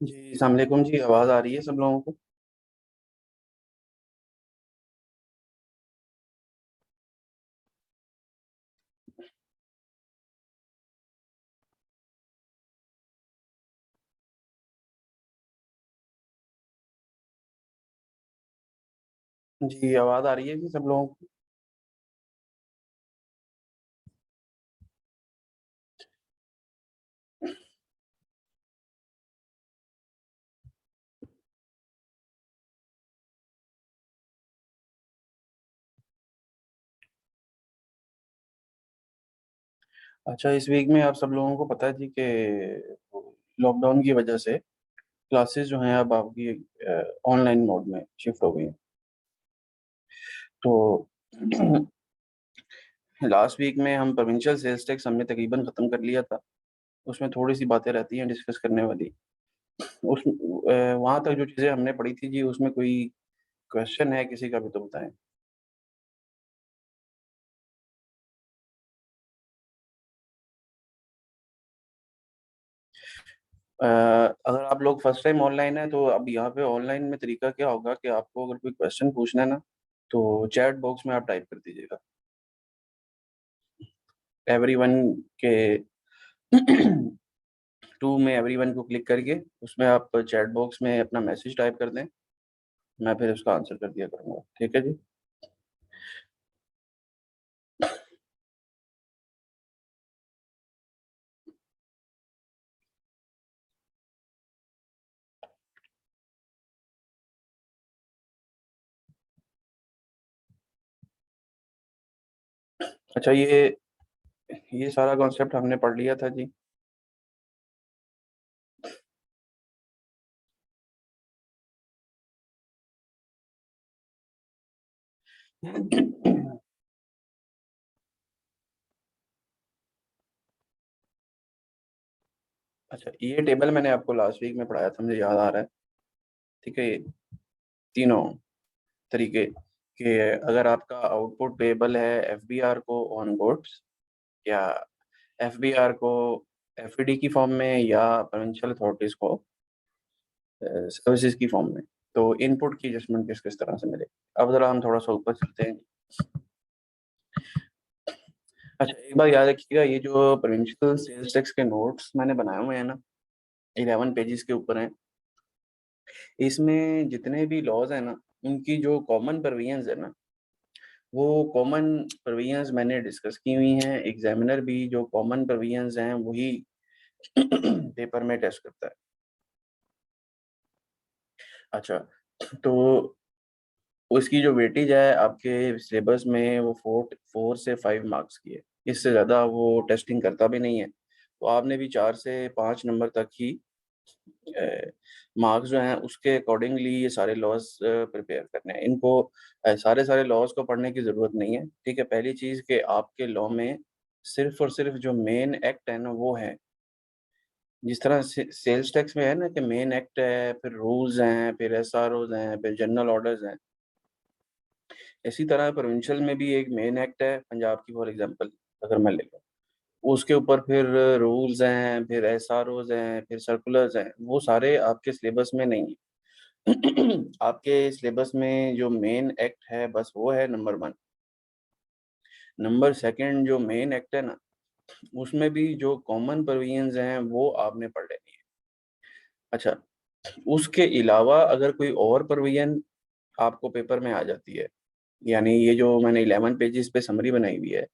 जी अस्सलाम वालेकुम जी। आवाज़ आ रही है सब लोगों को? जी आवाज़ आ रही है जी सब लोगों को? अच्छा, इस वीक में आप सब लोगों को पता है जी कि लॉकडाउन की वजह से क्लासेस जो हैं अब आपकी ऑनलाइन मोड में शिफ्ट हो गई हैं। तो लास्ट वीक में हम प्रोविंशियल सेल्स टैक्स हमने तकरीबन ख़त्म कर लिया था। उसमें थोड़ी सी बातें रहती हैं डिस्कस करने वाली। उस वहाँ तक जो चीज़ें हमने पढ़ी थी जी, उसमें कोई क्वेश्चन है किसी का भी तो बताएं। अगर आप लोग फर्स्ट टाइम ऑनलाइन है तो अब यहाँ पे ऑनलाइन में तरीका क्या होगा कि आपको अगर कोई क्वेश्चन पूछना है ना, तो चैट बॉक्स में आप टाइप कर दीजिएगा एवरीवन के टू में एवरीवन को क्लिक करके उसमें आप चैट बॉक्स में अपना मैसेज टाइप कर दें। मैं फिर उसका आंसर कर दिया करूँगा, ठीक है जी। अच्छा, ये सारा कॉन्सेप्ट हमने पढ़ लिया था जी। अच्छा, ये टेबल मैंने आपको लास्ट वीक में पढ़ाया था, मुझे याद आ रहा है। ठीक है, ये तीनों तरीके कि अगर आपका आउटपुट पेबल है एफबीआर को ऑन बोर्ड्स, या एफबीआर को एफईडी की फॉर्म में, या प्रोविंशियल अथॉरिटीज को सर्विसेज की फॉर्म में, तो इनपुट की एडजस्टमेंट किस किस तरह से मिले। अब जरा हम थोड़ा सा ऊपर चलते हैं। अच्छा, एक बार याद रखिएगा, ये जो प्रोविंशियल सेल्स टैक्स के नोट्स मैंने बनाए हुए हैं ना, 11 पेजेस के ऊपर हैं। इसमें जितने भी लॉज हैं ना, उनकी जो कॉमन प्रोविजंस है ना, वो कॉमन प्रोविजंस मैंने डिस्कस की हुई हैं। एग्जामिनर भी जो कॉमन प्रोविजंस हैं वही पेपर में टेस्ट करता है। अच्छा, तो उसकी जो वेटेज है आपके सिलेबस में वो 4 से 5 मार्क्स की है। इससे ज़्यादा वो टेस्टिंग करता भी नहीं है। तो आपने भी 4 से 5 नंबर तक ही मार्क्स जो हैं उसके अकॉर्डिंगली ये सारे लॉज प्रिपेयर करने हैं। इनको सारे सारे लॉज को पढ़ने की ज़रूरत नहीं है। ठीक है, पहली चीज़ कि आपके लॉ में सिर्फ और सिर्फ जो मेन एक्ट है ना वो है। जिस तरह से सेल्स टैक्स में है ना कि मेन एक्ट है, फिर रूल्स हैं, फिर एसआरओज हैं, फिर जनरल ऑर्डर्स हैं, इसी तरह प्रोविंशियल में भी एक मेन एक्ट है पंजाब की, फॉर एग्जांपल अगर मैं ले लूँ, उसके ऊपर फिर रूल्स हैं, फिर एसआरओज हैं, फिर सर्कुलर्स हैं। वो सारे आपके सिलेबस में नहीं है। आपके सिलेबस में जो मेन एक्ट है बस वो है नंबर 1। नंबर सेकंड जो मेन एक्ट है ना, उसमें भी जो कॉमन प्रोविजंस हैं वो आपने पढ़ लेनी है। अच्छा, उसके अलावा अगर कोई और प्रोविजन आपको पेपर में आ जाती है, यानी ये जो मैंने 11 पेजेस पे समरी बनाई हुई है,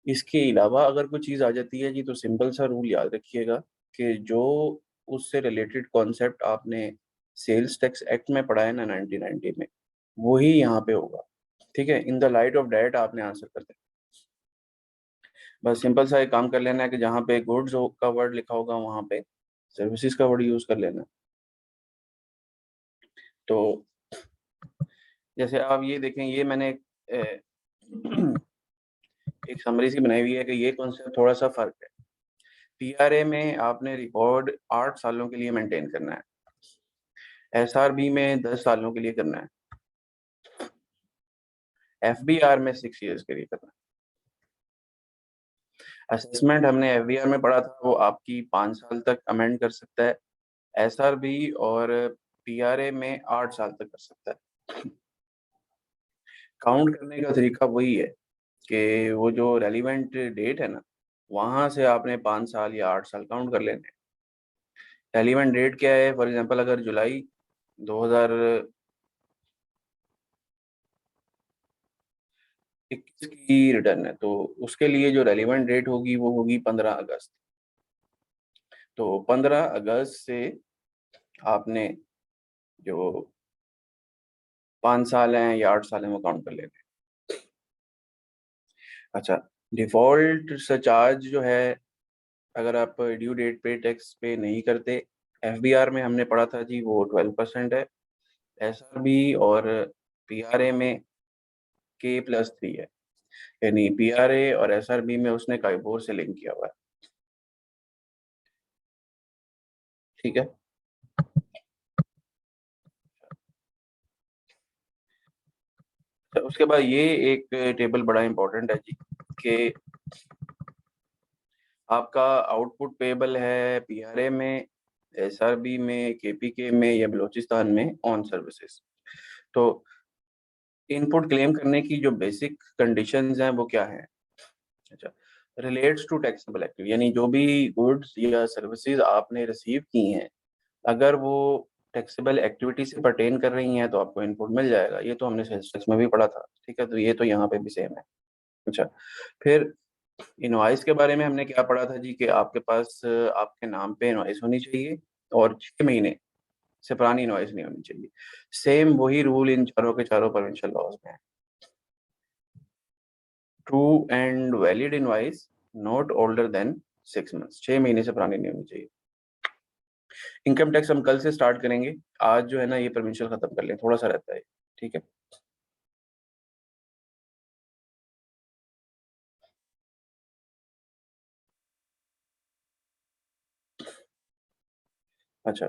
इसके अलावा अगर कोई चीज़ आ जाती है जी, तो सिंपल सा रूल याद रखिएगा कि जो उससे रिलेटेड कॉन्सेप्ट आपने सेल्स टैक्स एक्ट में पढ़ा है ना 1990 में, वही यहाँ पे होगा। ठीक है, in the light of that आपने आंसर कर देना। बस सिंपल सा एक काम कर लेना है कि जहाँ पे गुड्स का वर्ड लिखा होगा वहाँ पे सर्विसेज का वर्ड यूज कर लेना। तो जैसे आप ये देखें, ये मैंने एक समरी सी बनाई हुई है कि ये कॉन्सेप्ट थोड़ा सा फर्क है। पीआरए में आपने रिकॉर्ड 8 सालों के लिए मेंटेन करना है, एसआरबी में 10 सालों के लिए करना है, एफबीआर में 6 ईयर्स के लिए करना है। असेसमेंट हमने एफबीआर में पढ़ा था, वो आपकी 5 साल तक अमेंड कर सकता है। एसआरबी और पीआरए में 8 साल तक कर सकता है। काउंट करने का तरीका वही है कि वो जो रेलिवेंट डेट है ना, वहाँ से आपने 5 साल या 8 साल काउंट कर लेने हैं। रेलिवेंट डेट क्या है? फॉर एग्जांपल अगर जुलाई 2021 की रिटर्न है, तो उसके लिए जो रेलिवेंट डेट होगी वो होगी 15 अगस्त। तो 15 अगस्त से आपने जो 5 साल हैं या 8 साल हैं वो काउंट कर लेने हैं। अच्छा, डिफॉल्ट सरचार्ज जो है, अगर आप ड्यू डेट पे टैक्स पे नहीं करते, एफबीआर में हमने पढ़ा था जी वो 12% है। एसआरबी और पीआरए में K+3 है, यानी पीआरए और एसआरबी में उसने काइबोर से लिंक किया हुआ है। ठीक है। तो उसके बाद ये एक टेबल बड़ा इंपॉर्टेंट है जी, कि आपका आउटपुट पेबल है पीआरए में, एसआरबी में, केपीके में या बलूचिस्तान में ऑन सर्विसेज। तो इनपुट क्लेम करने की जो बेसिक कंडीशंस हैं वो क्या हैं? अच्छा, रिलेट्स टू टैक्सेबल एक्टिविटी, यानी जो भी गुड्स या सर्विसेज आपने रिसीव की हैं, अगर वो टैक्सेबल एक्टिविटी से परटेन कर रही हैं तो आपको इनपुट मिल जाएगा। ये तो हमने सेल्स टैक्स में भी पढ़ा था, ठीक है, तो ये तो यहाँ पे भी सेम है। अच्छा, फिर इनवॉइस के बारे में हमने क्या पढ़ा था जी, कि आपके पास आपके नाम पे इनवॉइस होनी चाहिए और 6 महीने से पुरानी इनवॉइस नहीं होनी चाहिए। सेम वही रूल इन चारों के चारों प्रोविंशियल लॉज में है। True and valid invoice not older than 6 months, 6 महीने से पुरानी नहीं होनी चाहिए। इनकम टैक्स हम कल से स्टार्ट करेंगे, आज जो है ना ये प्रोविंशियल खत्म कर लें, थोड़ा सा रहता है। ठीक है। अच्छा,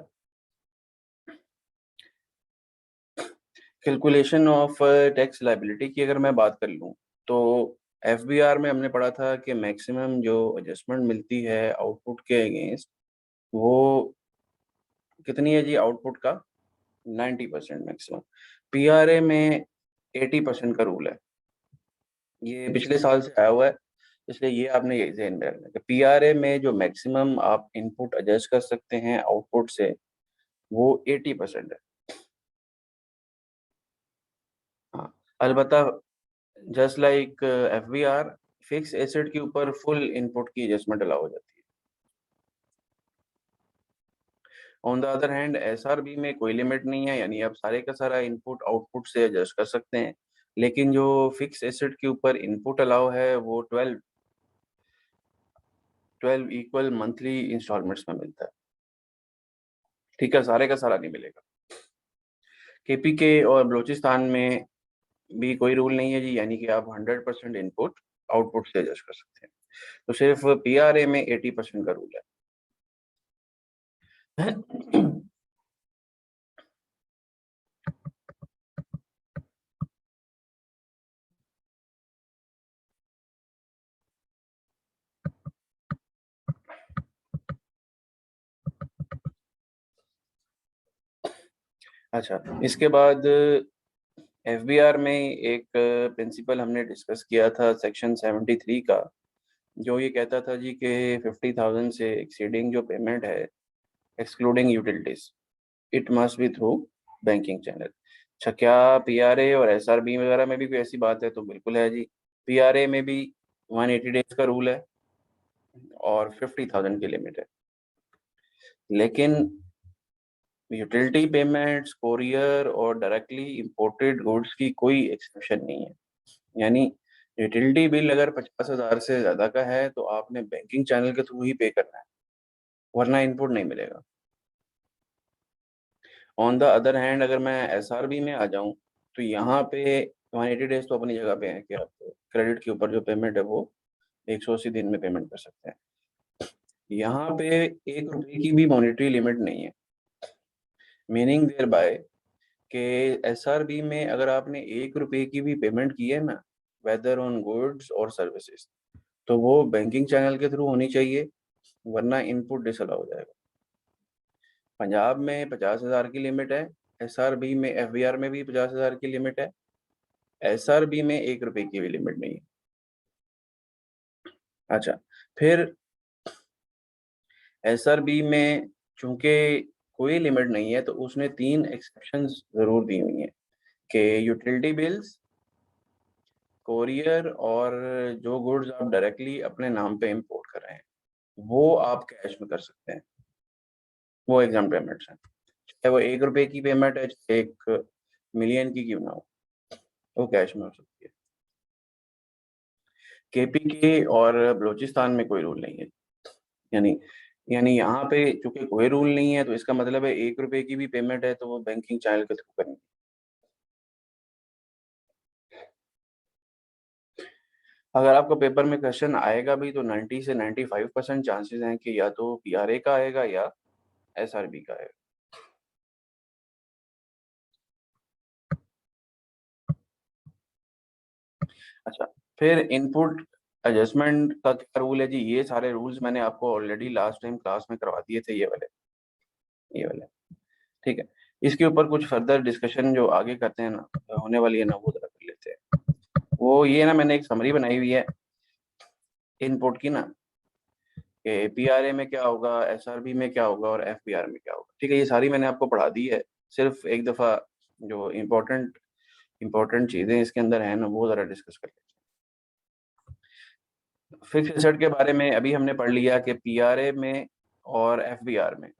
कैलकुलेशन ऑफ टैक्स लायबिलिटी की अगर मैं बात कर लूँ, तो एफबीआर में हमने पढ़ा था कि मैक्सिमम जो एडजस्टमेंट मिलती है आउटपुट के अगेंस्ट, वो कितनी है जी आउटपुट का? 90% मैक्सिमम। पीआरए में 80% का रूल है। ये पिछले साल से आया हुआ है, इसलिए ये आपने यही ध्यान में रखना है कि पीआरए में जो मैक्सिमम आप इनपुट एडजस्ट कर सकते हैं आउटपुट से, वो 80% है। हाँ, अलबत्ता just like FBR, fix asset के ऊपर फुल इनपुट की एडजस्टमेंट अलाउ हो जाती है। On the other hand SRB में कोई लिमिट नहीं है, यानी आप सारे का सारा इनपुट आउटपुट से एडजस्ट कर सकते हैं, लेकिन जो फिक्स एसेट के ऊपर इनपुट अलाउ है वो 12 इक्वल मंथली इंस्टॉलमेंट्स में मिलता है। ठीक है, सारे का सारा नहीं मिलेगा। केपीके और बलूचिस्तान में भी कोई रूल नहीं है जी, यानी कि आप 100% इनपुट आउटपुट से एडजस्ट कर सकते हैं। तो सिर्फ पीआरए में 80% का रूल है। अच्छा, इसके बाद एफबीआर में एक प्रिंसिपल हमने डिस्कस किया था सेक्शन 73 का, जो ये कहता था जी कि 50,000 से एक्सीडिंग जो पेमेंट है excluding utilities, it must be through banking channel. अच्छा, क्या पीआरए और एसआरबी वगैरह में भी कोई ऐसी बात है? तो बिल्कुल है जी। पीआरए में भी 180 डेज का रूल है और 50,000 की लिमिट है, लेकिन यूटिलिटी पेमेंट्स, कोरियर और डायरेक्टली इंपोर्टेड गुड्स की कोई एक्सेप्शन नहीं है। यानी यूटिलिटी बिल अगर 50,000 से ज़्यादा का है तो आपने बैंकिंग चैनल के थ्रू ही पे करना है, वरना इनपुट नहीं मिलेगा। ऑन द अदर हैंड अगर मैं एसआरबी में आ जाऊं, तो यहाँ पे 180 डेज तो अपनी जगह पे है कि आप क्रेडिट के ऊपर जो पेमेंट है वो 180 दिन में पेमेंट कर सकते हैं। यहाँ पे 1 रुपए की भी मॉनेटरी लिमिट नहीं है, मीनिंग देयर बाय कि एसआरबी में अगर आपने 1 रुपए की भी पेमेंट की है ना, वेदर ऑन गुड्स और सर्विसेज, तो वो बैंकिंग चैनल के थ्रू होनी चाहिए, वरना इनपुट डिसअलाउ हो जाएगा। पंजाब में 50,000 की लिमिट है, एसआरबी में, एफबीआर में भी 50,000 की लिमिट है, एसआरबी में 1 रुपए की भी लिमिट नहीं है। अच्छा, फिर एसआरबी में चूंकि कोई लिमिट नहीं है तो उसने 3 एक्सेप्शंस जरूर दी हुई हैं कि यूटिलिटी बिल्स, कोरियर और जो गुड्स आप डायरेक्टली अपने नाम पे इंपोर्ट कर रहे हैं वो आप कैश में कर सकते हैं। वो एग्जाम पेमेंट्स हैं, चाहे वो 1 रुपए की पेमेंट है, चाहे 1 मिलियन की क्यों ना हो, वो कैश में हो सकती है। केपीके और बलूचिस्तान में कोई रूल नहीं है। यानी यानी यहाँ पे चूंकि कोई रूल नहीं है तो इसका मतलब है 1 रुपए की भी पेमेंट है तो वो बैंकिंग चैनल के थ्रू करनी। अगर आपको पेपर में क्वेश्चन आएगा भी तो 90 से 95% चांसेस हैं कि या तो पीआरए का आएगा या एसआरबी का आएगा। अच्छा, फिर इनपुट एडजस्टमेंट का क्या रूल है जी? ये सारे रूल्स मैंने आपको ऑलरेडी लास्ट टाइम क्लास में करवा दिए थे, ये वाले। ठीक है, इसके ऊपर कुछ फर्दर डिस्कशन जो आगे करते हैं ना, होने वाली है ना, वो जरा कर लेते हैं। वो ये ना, मैंने एक समरी बनाई हुई है इनपुट की ना, कि पीआरए में क्या होगा, एसआरबी में क्या होगा और एफपीआर में क्या होगा। ठीक है, ये सारी मैंने आपको पढ़ा दी है। सिर्फ एक दफ़ा जो इम्पोर्टेंट चीज़ें इसके अंदर हैं ना, वो ज़रा डिस्कस कर लेते हैं। फिक्स एसेट के बारे में अभी हमने पढ़ लिया कि पीआरए में और एफबीआर में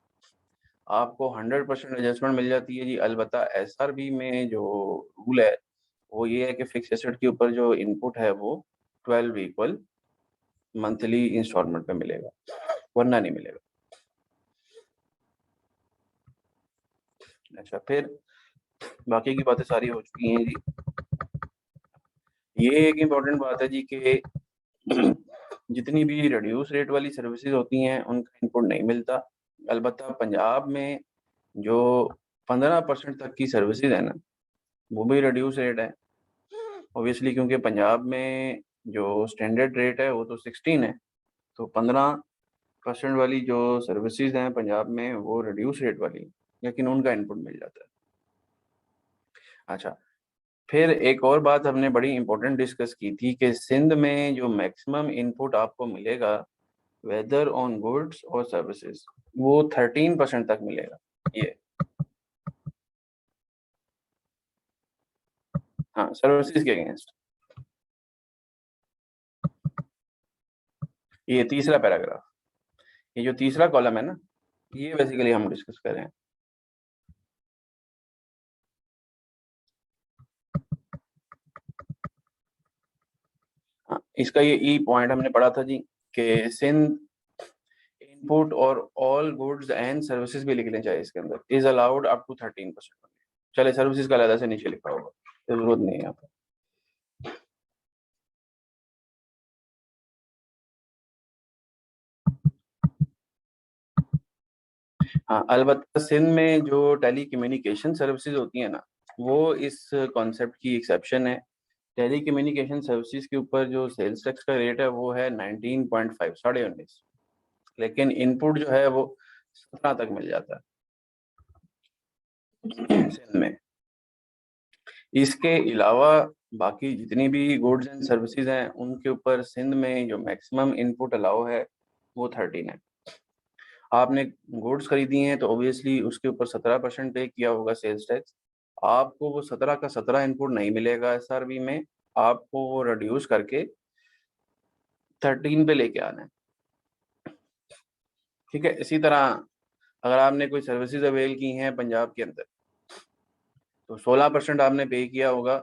आपको 100% एडजस्टमेंट मिल जाती है जी। अलबत्ता एसआरबी में जो रूल है वो ये है कि फिक्स एसेट के ऊपर जो इनपुट है वो 12 इक्वल मंथली इंस्टॉलमेंट पे मिलेगा, वरना नहीं मिलेगा। अच्छा, फिर बाकी की बातें सारी हो चुकी हैं जी। ये एक इम्पॉर्टेंट बात है जी कि जितनी भी रिड्यूस रेट वाली सर्विसेज होती हैं उनका इनपुट नहीं मिलता। अलबत्ता पंजाब में जो 15% तक की सर्विसेज है ना, वो भी रिड्यूस रेट है ऑब्वियसली, क्योंकि पंजाब में जो स्टैंडर्ड रेट है वो तो 16 है, तो 15% वाली जो सर्विसेज हैं पंजाब में वो रिड्यूस रेट वाली, लेकिन उनका इनपुट मिल जाता है। अच्छा, फिर एक और बात हमने बड़ी इंपॉर्टेंट डिस्कस की थी कि सिंध में जो मैक्सिमम इनपुट आपको मिलेगा वेदर ऑन गुड्स और सर्विसेज, वो 13% तक मिलेगा। ये, हाँ, सर्विसेज के अगेंस्ट। ये तीसरा पैराग्राफ, ये जो तीसरा कॉलम है ना, ये बेसिकली हम डिस्कस कर रहे हैं। हाँ, इसका ये ई पॉइंट हमने पढ़ा था जी कि सिंध इनपुट और ऑल गुड्स एंड सर्विसेज भी लिख लें चाहे इसके अंदर, इज अलाउड अप टू 13%। चले, सर्विसेज का अलग से नीचे लिखा होगा, जरूरत नहीं है यहाँ पर। हाँ, अलबत्ता सिंध में जो टेली कम्युनिकेशन सर्विसेज होती है ना, वो इस कॉन्सेप्ट की एक्सेप्शन है। टेली कम्युनिकेशन सर्विसेज के ऊपर जो सेल्स टैक्स का रेट है वो है 19.5, 19.5, लेकिन इनपुट जो है वो 17 तक मिल जाता है सिंध में। इसके अलावा बाकी जितनी भी गुड्स एंड सर्विसेज हैं उनके ऊपर सिंध में जो मैक्सिमम इनपुट अलाउ है वो 13 है। आपने गुड्स खरीदी हैं तो ऑब्वियसली उसके ऊपर 17% पे किया होगा सेल्स टैक्स। आपको वो 17 का 17 इनपुट नहीं मिलेगा एसआरबी में, आपको वो रिड्यूस करके 13 पे लेके आना है। ठीक है, इसी तरह अगर आपने कोई सर्विसेज अवेल की हैं पंजाब के अंदर तो 16% आपने पे किया होगा,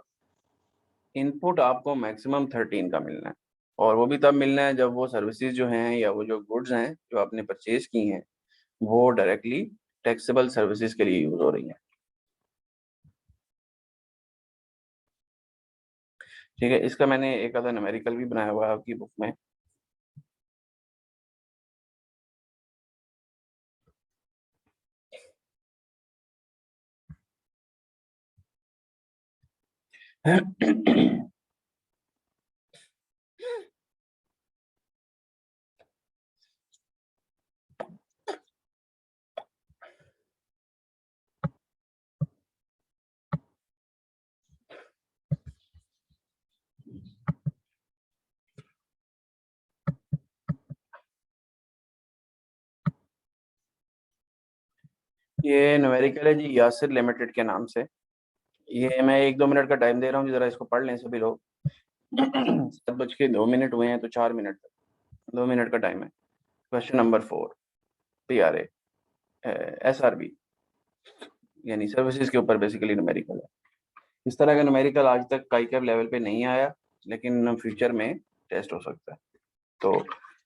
इनपुट आपको मैक्सिमम 13 का मिलना है। और वो भी तब मिलना है जब वो सर्विसेज जो हैं या वो जो गुड्स हैं जो आपने परचेज की हैं वो डायरेक्टली टैक्सेबल सर्विसेज के लिए यूज हो रही हैं। ठीक है, इसका मैंने एक आधा न्यूमेरिकल भी बनाया हुआ है आपकी बुक में। ये न्यूमेरिकल है जी, यासिर लिमिटेड के नाम से। ये मैं 1-2 मिनट का टाइम दे रहा हूँ जी, जरा इसको पढ़ लें सभी लोग। 7:02 हुए हैं तो 4 मिनट तक 2 मिनट का टाइम है। क्वेश्चन नंबर 4, PRA, SRB, यानी सर्विसेज के ऊपर बेसिकली न्यूमेरिकल है। इस तरह का न्यूमेरिकल आज तक काई कैब लेवल पे नहीं आया, लेकिन फ्यूचर में टेस्ट हो सकता है। तो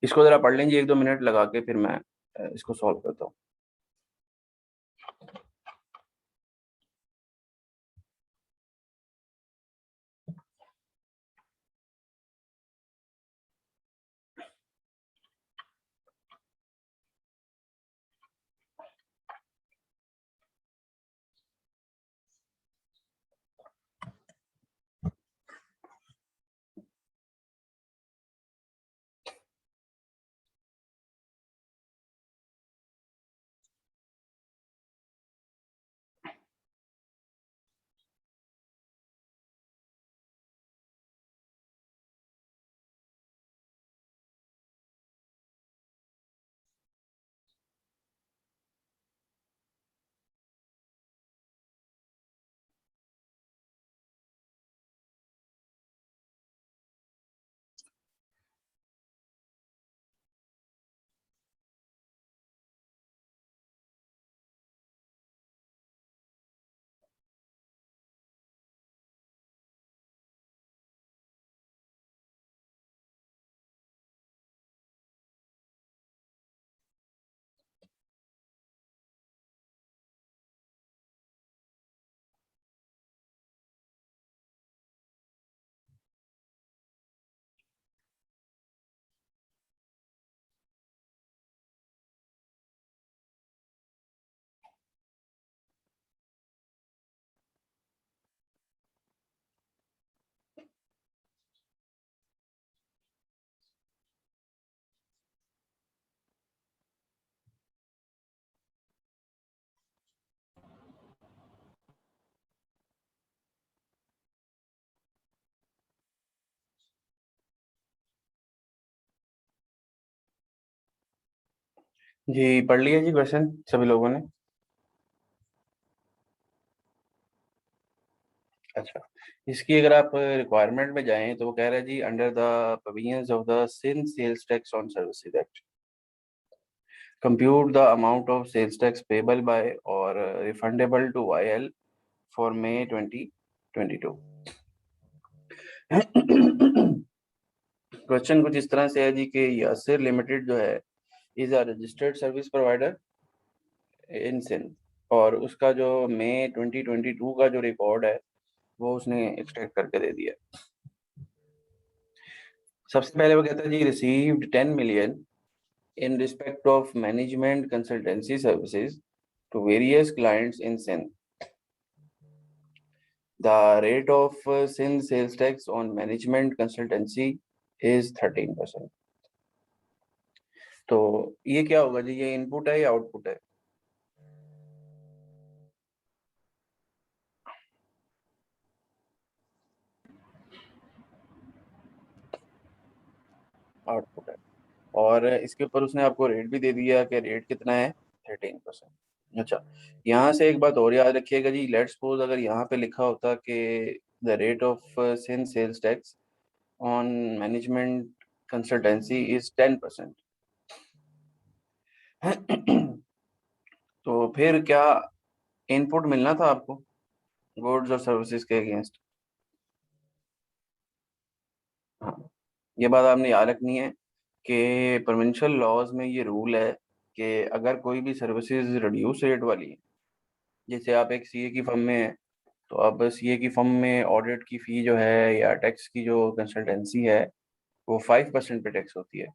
इसको ज़रा पढ़ लेंगे 1-2 मिनट लगा के, फिर मैं इसको सॉल्व करता हूँ। जी पढ़ लिया जी क्वेश्चन सभी लोगों ने? अच्छा, इसकी अगर आप रिक्वायरमेंट में जाएं तो वो कह रहा है जी, under the provisions of the Sindh sales tax on services act, compute the amount of sales tax payable by और refundable to YL for May 2022। Question कुछ इस तरह से है जी कि यासिर लिमिटेड जो है is a registered service provider in Sindh, और उसका जो मई 2022 का जो रिकॉर्ड है वो उसने एक्सट्रैक्ट करके दे दिया। सबसे पहले वो कहता है जी, received 10 million in respect of management consultancy services to various clients in Sindh. The rate of Sindh sales tax on management consultancy is 13%. तो ये क्या होगा जी, ये इनपुट है या आउटपुट है? आउटपुट है। और इसके ऊपर उसने आपको रेट भी दे दिया कि रेट कितना है, 13%। अच्छा, यहाँ से एक बात और याद रखिएगा जी, लेट्स सपोज अगर यहाँ पे लिखा होता कि the rate of Sindh sales tax on management consultancy is 10%, तो फिर क्या इनपुट मिलना था आपको गुड्स और सर्विसेज के अगेंस्ट? हाँ, ये बात आपने याद रखनी है कि प्रोविंशियल लॉज में ये रूल है कि अगर कोई भी सर्विसेज रिड्यूस रेट वाली है, जैसे आप एक सीए की फर्म में हैं, तो अब सीए की फर्म में ऑडिट की फ़ी जो है या टैक्स की जो कंसल्टेंसी है वो 5% पे टैक्स होती है।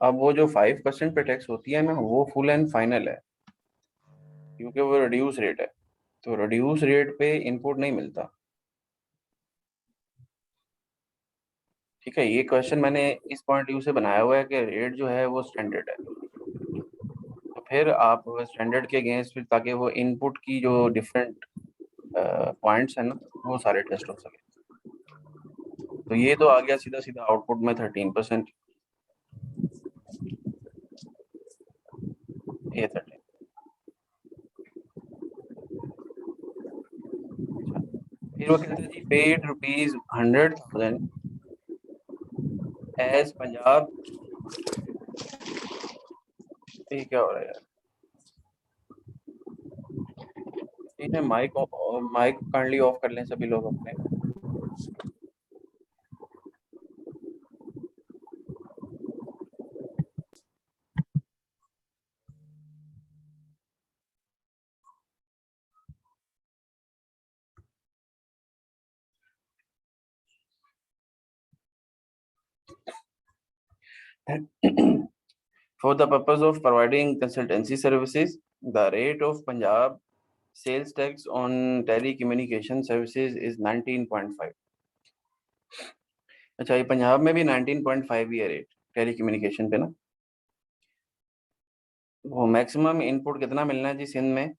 अब वो जो 5% पे टैक्स होती है ना, वो फुल एंड फाइनल है, क्योंकि वो रिड्यूस रेट है। तो रिड्यूस रेट पे इनपुट नहीं मिलता। ठीक है, ये क्वेश्चन मैंने इस पॉइंट व्यू से बनाया हुआ है कि रेट जो है वो स्टैंडर्ड है, तो फिर आप स्टैंडर्ड के अगेंस्ट फिर, ताकि वो इनपुट की जो डिफरेंट पॉइंट्स हैं ना, वो सारे टेस्ट हो सके। तो ये तो आ गया सीधा सीधा आउटपुट में 13%। ये 13। फिर वो कहते हैं जी पेड ₹100,000 एज पंजाब। ये क्या हो रहा है यार? इन्हें माइक माइक काइंडली ऑफ कर लें सभी लोग अपने। For the purpose of providing consultancy services, the rate of Punjab sales tax on telecommunication services is 19.5। अच्छा, ये पंजाब में भी 19.5 ही है रेट टेलीकम्युनिकेशन पे ना। वो मैक्सिमम इनपुट कितना मिलना है जी सिंध में?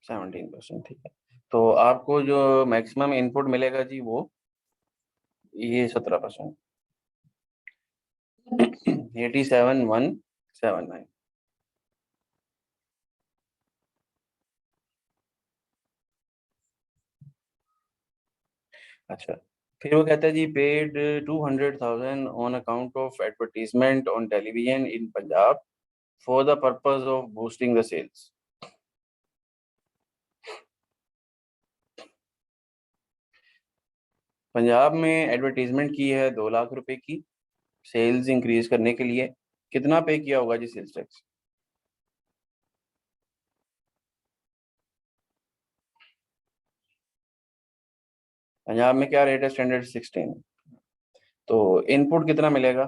17%, ठीक है। तो आपको जो मैक्सिमम इनपुट मिलेगा जी वो ये 17%, 87,179। अच्छा, फिर वो कहता है जी paid 200,000 on account of advertisement on television in Punjab for the purpose of boosting the sales. Punjab में एडवर्टीजमेंट की है 2 लाख रुपए की सेल्स इंक्रीज करने के लिए। कितना पे किया होगा जी सेल्स टैक्स? पंजाब में क्या रेट है? स्टैंडर्ड 16। तो इनपुट कितना मिलेगा?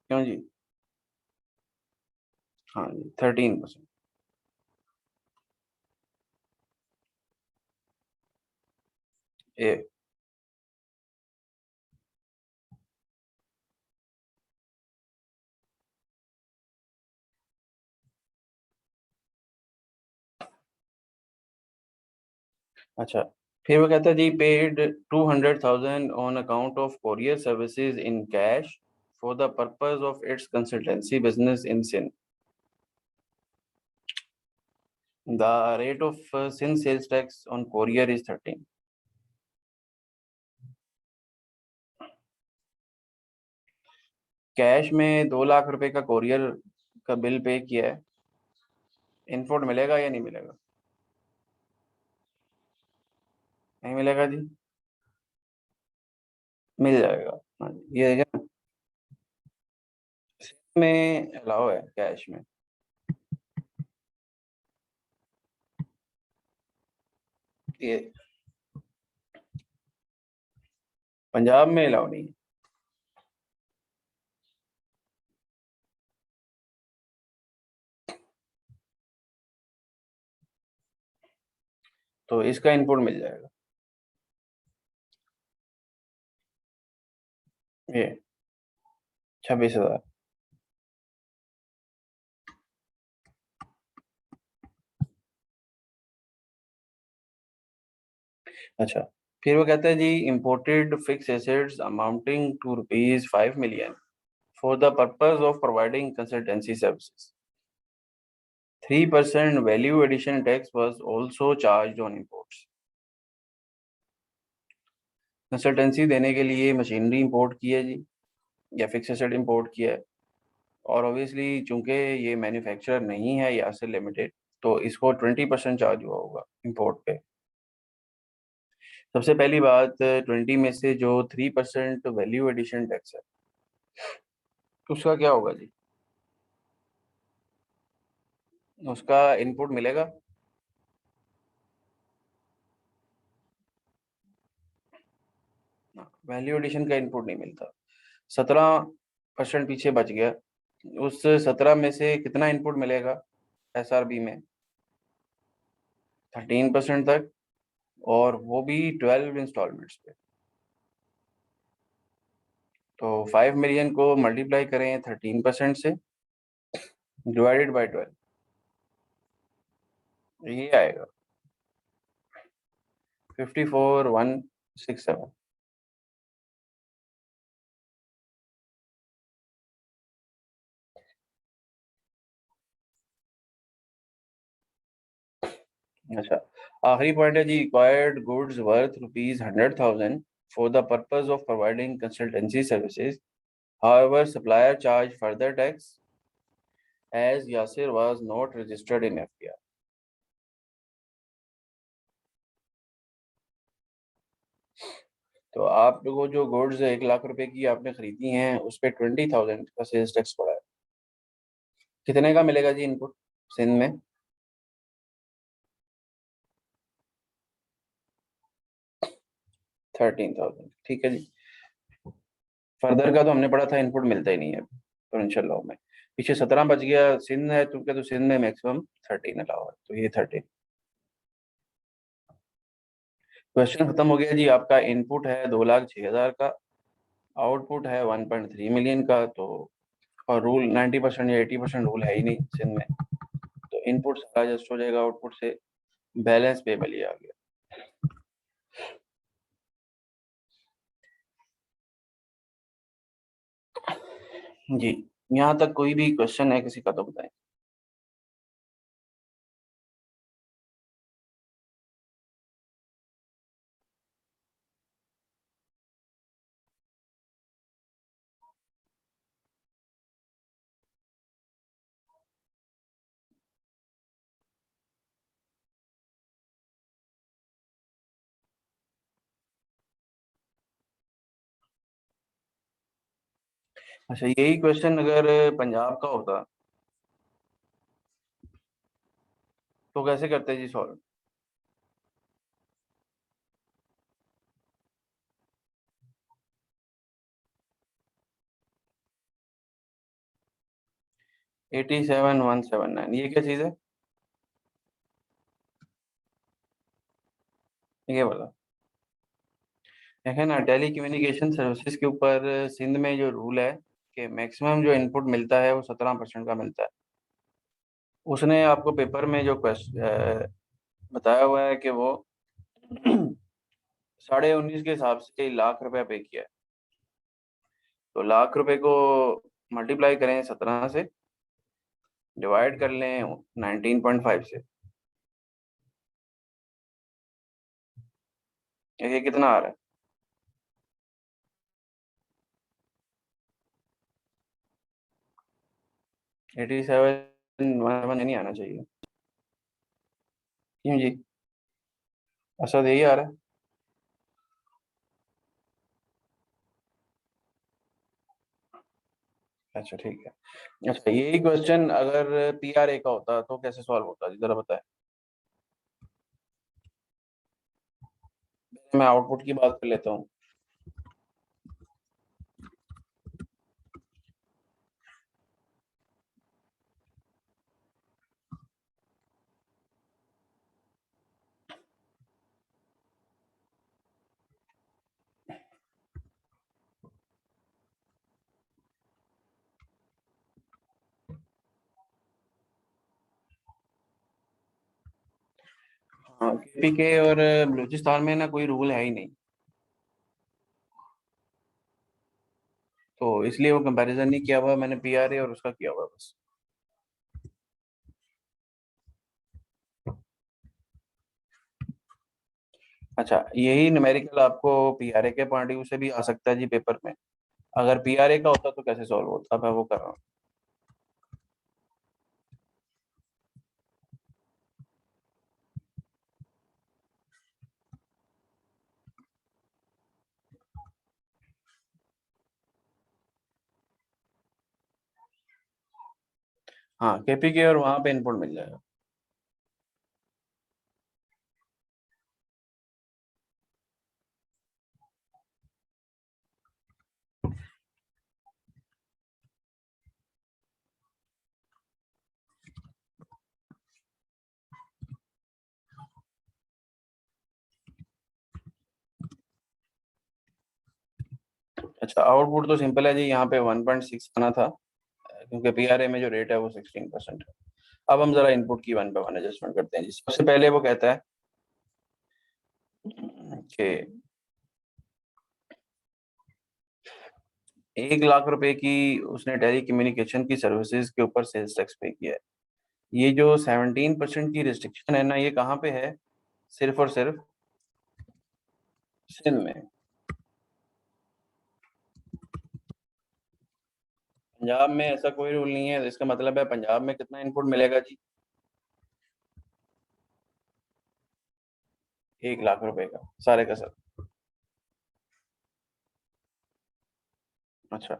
क्यों जी? हाँ जी, 13%। ए, अच्छा, फिर वो कहता है जी paid 200,000 on account of courier services in cash for the purpose of its consultancy business in Sindh. The rate of sin sales tax on courier is 13। Cash में 2 लाख रुपए का कोरियर का बिल पे किया है, इनपुट मिलेगा या नहीं मिलेगा? नहीं मिलेगा जी। मिल जाएगा। हाँ जी, ये देखिए में अलाउ है कैश में। ये पंजाब में अलाउ नहीं है। तो इसका इनपुट मिल जाएगा ये 26,000। अच्छा, फिर वो कहता है जी imported fix assets amounting to ₹5 million for the purpose of providing consultancy services. 3% value addition tax was also charged on imports. Consultancy देने के लिए मशीनरी इंपोर्ट की है जी, या फिक्स एसेट इंपोर्ट किया है। और ऑब्वियसली चूंकि ये मैन्युफैक्चरर नहीं है या से लिमिटेड, तो इसको 20% चार्ज हुआ होगा इंपोर्ट पे। सबसे पहली बात, 20 में से जो 3% वैल्यू एडिशन टैक्स है उसका क्या होगा जी? उसका इनपुट मिलेगा? वैल्यू एडिशन का इनपुट नहीं मिलता। 17% पीछे बच गया। उस 17 में से कितना इनपुट मिलेगा एसआरबी में? 13% तक, और वो भी 12 इंस्टॉलमेंट्स पे। तो 5 मिलियन को मल्टीप्लाई करें 13% से, डिवाइडेड बाई 12, ये आएगा 54,167। अच्छा, आखिरी पॉइंट है जी, required goods worth ₹100,000 for the purpose of providing consultancy services, however supplier charge further tax as Yasir was not registered in FPR. तो आप लोगों जो गुड्स 1 लाख रुपए की आपने खरीदी हैं उस पे 20,000 का सेल्स टैक्स पड़ा है। कितने का मिलेगा जी इनपुट सिंध में? 13,000, ठीक है जी। फर्दर का तो हमने पढ़ा था इनपुट मिलता ही नहीं है प्रोविंशियल लॉ में। पीछे 17 बच गया, सिंध है क्योंकि तो सिंध में मैक्सिमम 13 अलाउ है, तो ये 13। क्वेश्चन खत्म हो गया जी। आपका इनपुट है 2,06,000 का, आउटपुट है 1.3 मिलियन का। तो और रूल 90% या 80% रूल है ही नहीं सिंध में, तो इनपुट सारा एडजस्ट हो जाएगा आउटपुट से, बैलेंस पेबल ही आ गया। जी, यहाँ तक कोई भी क्वेश्चन है किसी का तो बताएं। अच्छा, यही क्वेश्चन अगर पंजाब का होता तो कैसे करते जी सॉल्व? 87,179 ये क्या चीज़ है? ये बोला देखें ना, टेली कम्युनिकेशन सर्विसेज के ऊपर सिंध में जो रूल है कि मैक्सिमम जो इनपुट मिलता है वो 17% का मिलता है। उसने आपको पेपर में जो क्वेश्चन बताया हुआ है कि वो 19.5 के हिसाब से लाख रुपया पे किया है। तो लाख रुपए को मल्टीप्लाई करें 17 से, डिवाइड कर लें 19.5 से, ये कितना आ रहा 87 नहीं आना चाहिए। क्यों जी? असद यही आ रहा है। अच्छा ठीक है। अच्छा, यही क्वेश्चन अगर पीआरए का होता तो कैसे सॉल्व होता जी, जरा बताएं। मैं आउटपुट की बात कर लेता हूँ। हाँ, केपीके और बलूचिस्तान में ना कोई रूल है ही नहीं, तो इसलिए वो कंपैरिजन नहीं किया हुआ मैंने पीआरए और उसका किया हुआ बस। अच्छा, यही न्यूमेरिकल आपको पीआरए के पॉइंट व्यू से भी आ सकता है जी पेपर में। अगर पीआरए का होता तो कैसे सॉल्व होता, मैं वो कर रहा हूँ। हाँ, केपीके और वहां पे इनपुट मिल जाएगा। अच्छा, आउटपुट तो सिंपल है जी, यहाँ पे 1.6 आना था क्योंकि पीआरए में जो रेट है वो 16% है। अब हम जरा इनपुट की वन बाय वन एडजस्टमेंट करते हैं जी। सबसे पहले वो कहता है कि 1 लाख रुपए की उसने टेली कम्युनिकेशन की सर्विसेज के ऊपर सेल्स टैक्स पे किया है। ये जो 17% की रिस्ट्रिक्शन है ना, ये कहाँ पे है? सिर्फ और सिर्फ सिंध में। पंजाब में ऐसा कोई रूल नहीं है। इसका मतलब है पंजाब में कितना इनपुट मिलेगा जी? 1 लाख रुपए का सारे का सब। अच्छा।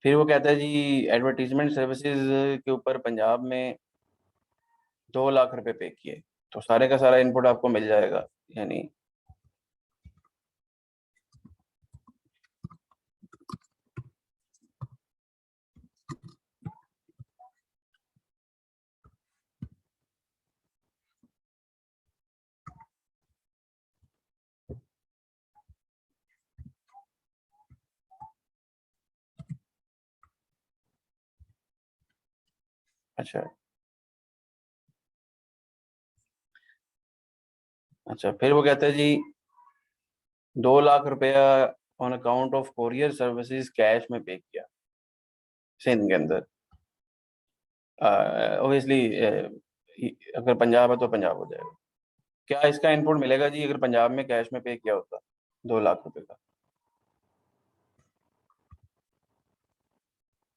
फिर वो कहता है जी एडवर्टीजमेंट सर्विसेज के ऊपर पंजाब में 2 लाख रुपए पे किए, तो सारे का सारा इनपुट आपको मिल जाएगा यानी। अच्छा। अच्छा, फिर वो कहता है जी 2 लाख रुपया on account of courier services cash में पे किया सिंध के अंदर। ओबियसली अगर पंजाब है तो पंजाब हो जाएगा। क्या इसका इनपुट मिलेगा जी अगर पंजाब में कैश में पे किया होता 2 लाख रुपए का?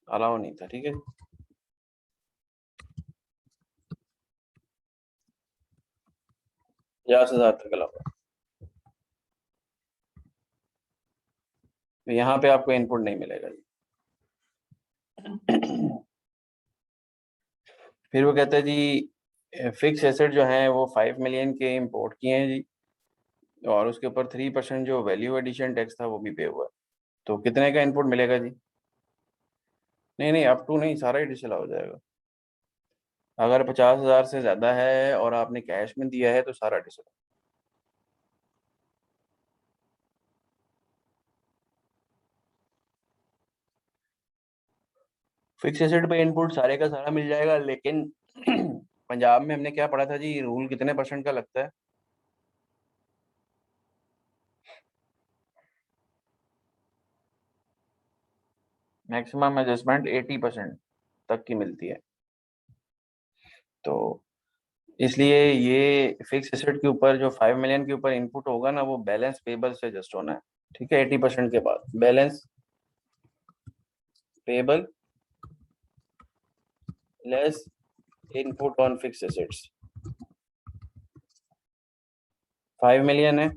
अलाउ नहीं था, ठीक है। 50,000 तक अलाउ। तो यहाँ पे आपको इनपुट नहीं मिलेगा जी। फिर वो कहता है जी फिक्स एसेट जो है वो 5 मिलियन के इम्पोर्ट किए हैं जी, और उसके ऊपर 3% जो वैल्यू एडिशन टैक्स था वो भी पे हुआ है। तो कितने का इनपुट मिलेगा जी? नहीं नहीं, अप टू नहीं, सारा ही डिसअलाउ हो जाएगा। अगर 50,000 से ज्यादा है और आपने कैश में दिया है तो सारा डिसअलाउ। फिक्स एसेट पे इनपुट सारे का सारा मिल जाएगा, लेकिन पंजाब में हमने क्या पढ़ा था जी, रूल कितने परसेंट का लगता है? मैक्सिमम एडजस्टमेंट 80% तक की मिलती है। तो इसलिए ये फिक्स एसेट के ऊपर जो 5 मिलियन के ऊपर इनपुट होगा ना, वो बैलेंस पेबल से एडजस्ट होना है। ठीक है, 80% के बाद balance payable less input on fix assets. 5 million है,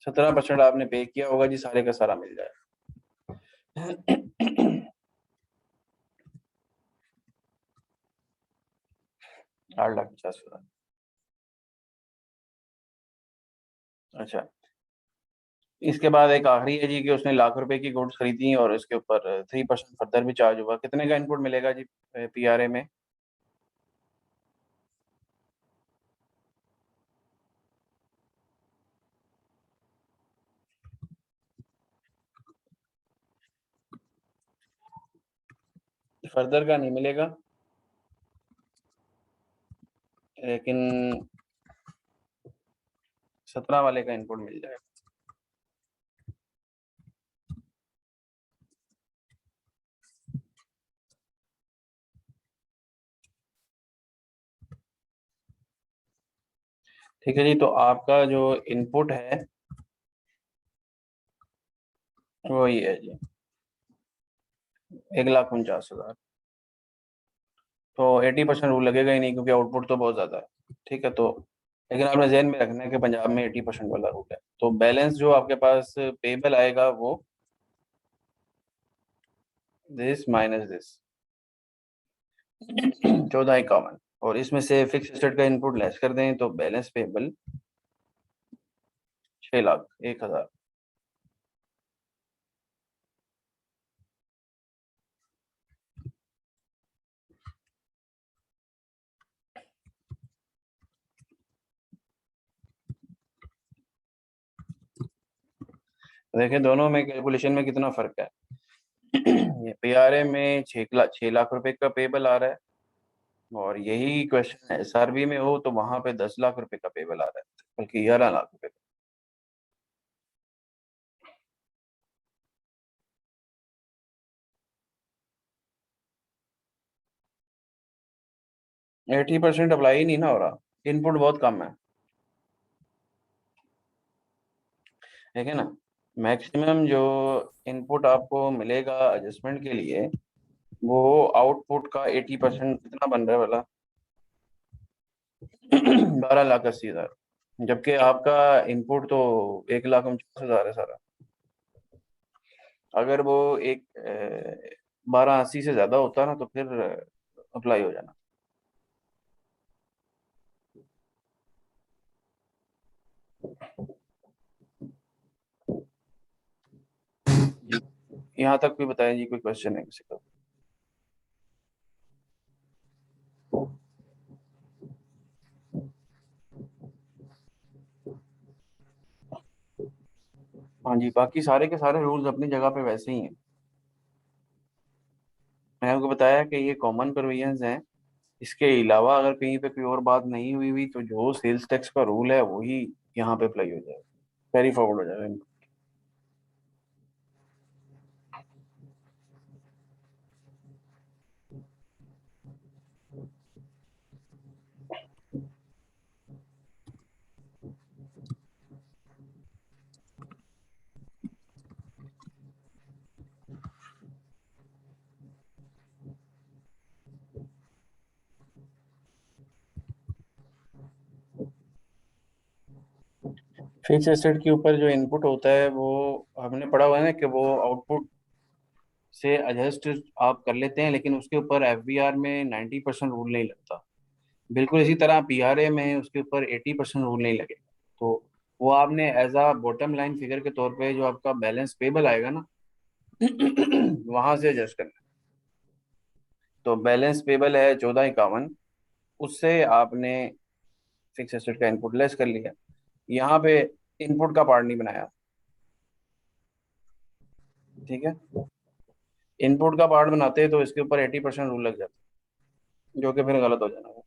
17% आपने पे किया होगा जी, सारे का सारा मिल जाएगा। 8,50,000। अच्छा। इसके बाद एक आखिरी है जी कि उसने लाख रुपए की गुड्स खरीदी और इसके ऊपर 3% फर्दर भी चार्ज हुआ। कितने का इनपुट मिलेगा जी पीआरए में? फर्दर का नहीं मिलेगा, लेकिन 17 वाले का इनपुट मिल जाएगा। ठीक है जी, तो आपका जो इनपुट है वो ये है जी, 1,49,000। तो 80% रूल लगेगा ही नहीं क्योंकि आउटपुट तो बहुत ज्यादा है। ठीक है, तो लेकिन आपने जहन में रखना है कि पंजाब में 80% वाला रूल है। तो बैलेंस जो आपके पास पेबल आएगा वो दिस माइनस दिस, 14,51। और इसमें से फिक्स एसेट का इनपुट लेस कर दें तो बैलेंस पेबल 6,01,000। देखें दोनों में कैलकुलेशन में कितना फर्क है। ये पीआरए में 6 लाख रुपए का पेबल आ रहा है, और यही क्वेश्चन एसआरबी में हो तो वहां पे 10 लाख रुपए का पेबल आ रहा है, बल्कि 11 लाख रुपए का। 80% अप्लाई ही नहीं ना हो रहा, इनपुट बहुत कम है। ठीक है ना। मैक्सिमम जो इनपुट आपको मिलेगा एडजस्टमेंट के लिए, वो आउटपुट का 80% कितना बन रहा है वाला? 12,80,000। जबकि आपका इनपुट तो 1,49,000 है सारा। अगर वो एक 12,80 से ज्यादा होता ना तो फिर अप्लाई हो जाना। यहाँ तक भी बताया जी, कोई क्वेश्चन है किसी का? हाँ जी, बाकी सारे के सारे रूल्स अपनी जगह पे वैसे ही हैं। मैंने आपको बताया कि ये कॉमन प्रोविजंस हैं। इसके अलावा अगर कहीं पे कोई और बात नहीं हुई हुई तो जो सेल्स टैक्स का रूल है वही यहाँ पे अप्लाई हो जाएगा, कैरी फॉरवर्ड हो जाएगा। फिक्स एसेट के ऊपर जो इनपुट होता है वो हमने पढ़ा हुआ है ना कि वो आउटपुट से एडजस्ट आप कर लेते हैं, लेकिन उसके ऊपर एफबीआर में 90% रूल नहीं लगता। बिल्कुल इसी तरह पीआरए में उसके ऊपर 80% रूल नहीं लगेगा। तो वो आपने as a bottom line figure के तौर पे जो आपका बैलेंस पेबल आएगा ना वहां से एडजस्ट करना है। तो बैलेंस पेबल है 1451, उससे आपने फिक्स एसेट का इनपुट लेस कर लिया। यहाँ पे इनपुट का पार्ट नहीं बनाया। ठीक है। इनपुट का पार्ट बनाते हैं तो इसके ऊपर 80% रूल लग जाता है, जो कि फिर गलत हो जाना है।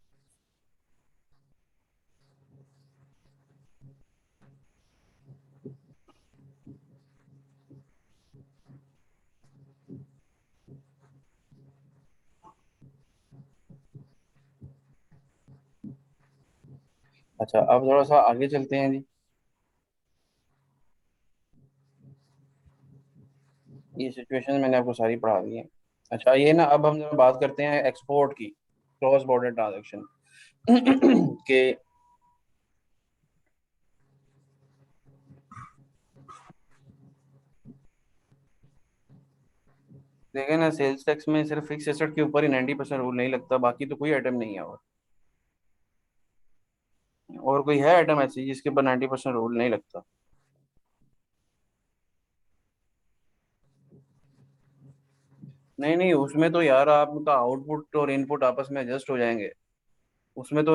अच्छा, अब थोड़ा सा आगे चलते हैं जी। ये सिचुएशन मैंने आपको सारी पढ़ा दी है। अच्छा, ये ना अब हम जरा बात करते हैं एक्सपोर्ट की, क्रॉस बॉर्डर ट्रांजैक्शन के। देखें ना, सेल्स टैक्स में सिर्फ फिक्स एसेट के ऊपर ही 90% रूल नहीं लगता, बाकी तो कोई आइटम नहीं है। और कोई है आइटम ऐसी जिसके ऊपर 90% रूल नहीं लगता? नहीं नहीं, उसमें तो यार आपका आउटपुट और इनपुट आपस में एडजस्ट हो जाएंगे। उसमें तो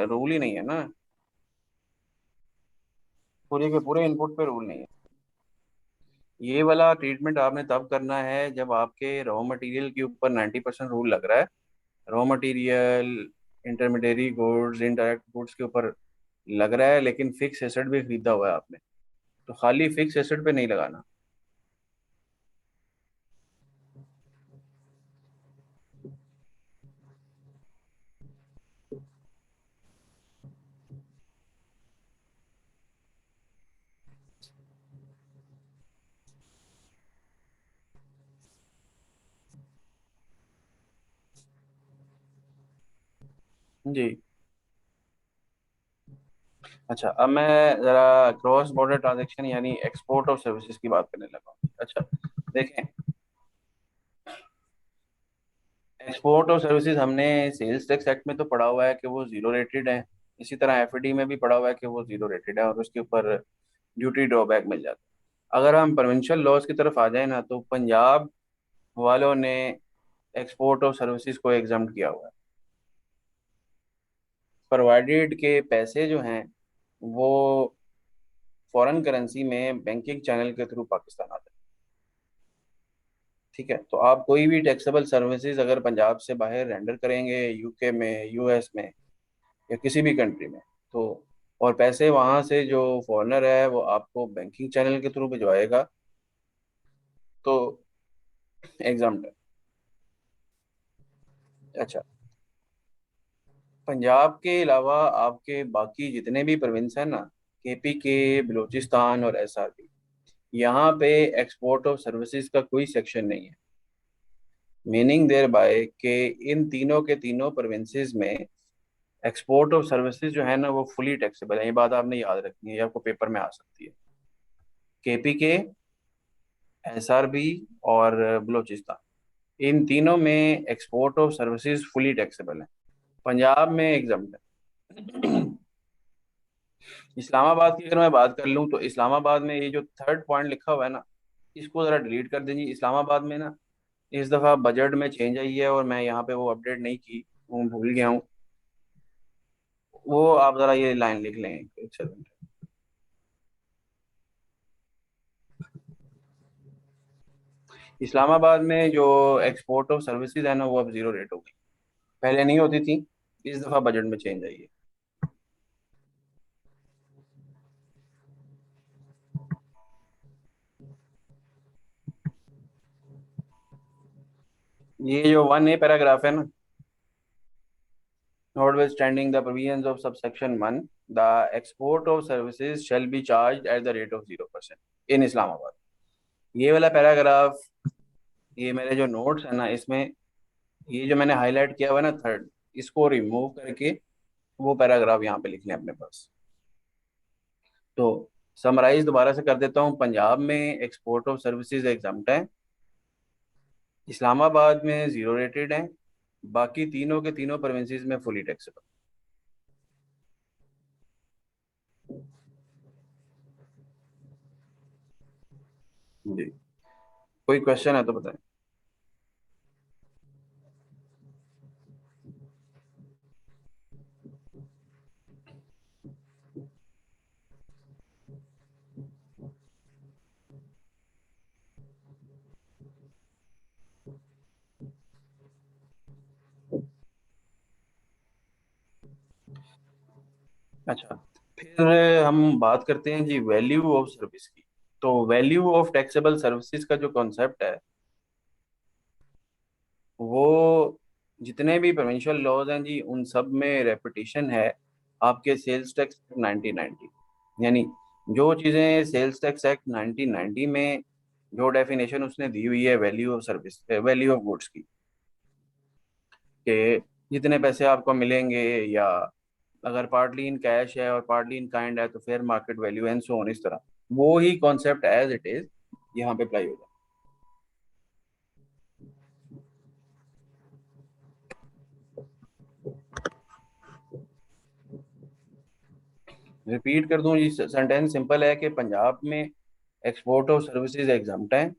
रूल ही नहीं है ना। पूरे के पूरे इनपुट पे रूल नहीं है। ये वाला ट्रीटमेंट आपने तब करना है जब आपके रॉ मटेरियल के ऊपर 90% रूल लग रहा है। Raw material, intermediary goods, indirect goods के ऊपर लग रहा है, लेकिन फिक्स एसेट भी खरीदा हुआ है आपने, तो खाली फिक्स एसेट पे नहीं लगाना। जी। अच्छा, अब मैं जरा क्रॉस बॉर्डर ट्रांजैक्शन यानी एक्सपोर्ट और सर्विसेज की बात करने लगा हूँ। अच्छा, देखें, एक्सपोर्ट और सर्विसेज हमने सेल्स टैक्स एक्ट में तो पढ़ा हुआ है कि वो जीरो रेटेड है। इसी तरह एफडी में भी पढ़ा हुआ है कि वो जीरो रेटेड है और उसके ऊपर ड्यूटी ड्रॉबैक मिल जाता है। अगर हम प्रोविंशियल लॉज की तरफ आ जाए ना, तो पंजाब वालों ने एक्सपोर्ट और सर्विसेज को एग्जाम किया हुआ है, प्रोवाइडेड के पैसे जो हैं वो फॉरेन करेंसी में बैंकिंग चैनल के थ्रू पाकिस्तान आते हैं। ठीक है, तो आप कोई भी टैक्सेबल सर्विसेज अगर पंजाब से बाहर रेंडर करेंगे, यूके में, यूएस में, या किसी भी कंट्री में, तो और पैसे वहां से जो फॉरेनर है वो आपको बैंकिंग चैनल के थ्रू भिजवाएगा, तो एग्जाम है। अच्छा, पंजाब के अलावा आपके बाकी जितने भी प्रोविंस हैं ना, केपी के, बलूचिस्तान और एसआरबी, यहाँ पे एक्सपोर्ट ऑफ सर्विसेज का कोई सेक्शन नहीं है। मीनिंग देयर बाय के इन तीनों के तीनों प्रोविंसेस में एक्सपोर्ट ऑफ सर्विसेज जो है ना वो फुली टैक्सेबल है। ये बात आपने याद रखनी है, ये आपको पेपर में आ सकती है। केपी के, एसआरबी और बलूचिस्तान, इन तीनों में export of services fully taxable है। पंजाब में एग्जम्प्ट है। इस्लामाबाद की अगर मैं बात कर लूँ तो इस्लामाबाद में ये जो थर्ड पॉइंट लिखा हुआ है ना, इसको ज़रा डिलीट कर दीजिए। इस्लामाबाद में ना इस दफ़ा बजट में चेंज आई है और मैं यहाँ पे वो अपडेट नहीं की, वो भूल गया हूँ। वो आप ज़रा ये लाइन लिख लें, एक सेकंड। इस्लामाबाद में जो एक्सपोर्ट ऑफ सर्विसेज है ना वो अब जीरो रेट हो गई, पहले नहीं होती थी, इस दफ़ा बजट में चेंज आई है। ये जो 1A पैराग्राफ है ना, notwithstanding the provisions of subsection 1, the export of services shall be charged at the rate of 0% in Islamabad. ये वाला पैराग्राफ, ये मेरे जो नोट्स है ना इसमें, ये जो मैंने हाईलाइट किया हुआ है ना थर्ड, इसको रिमूव करके वो पैराग्राफ यहाँ पे लिख लें अपने पास। तो समराइज दोबारा से कर देता हूँ। पंजाब में एक्सपोर्ट ऑफ सर्विसेज एग्जाम्प्ट है, इस्लामाबाद में जीरो रेटेड है, बाकी तीनों के तीनों प्रोविंसेस में फुली टैक्सेबल। जी, कोई क्वेश्चन है तो बताएं। अच्छा, फिर हम बात करते हैं जी वैल्यू ऑफ सर्विस की। तो वैल्यू ऑफ टैक्सेबल सर्विसेज का जो कॉन्सेप्ट है, वो जितने भी प्रोविंशियल लॉज हैं जी उन सब में रेपिटेशन है आपके सेल्स टैक्स 1990। यानी जो चीज़ें सेल्स टैक्स एक्ट 1990 में जो डेफिनेशन उसने दी हुई है value of service, value of goods की, कि जितने पैसे आपको मिलेंगे, या अगर पार्टली इन कैश है और पार्टली इन काइंड है तो fair market value and so on, इस तरह वो ही कॉन्सेप्ट एज इट इज यहाँ पे अप्लाई होगा। रिपीट कर दूं, ये सेंटेंस सिंपल है कि पंजाब में एक्सपोर्ट ऑफ सर्विसेज एग्जाम्प्ट है,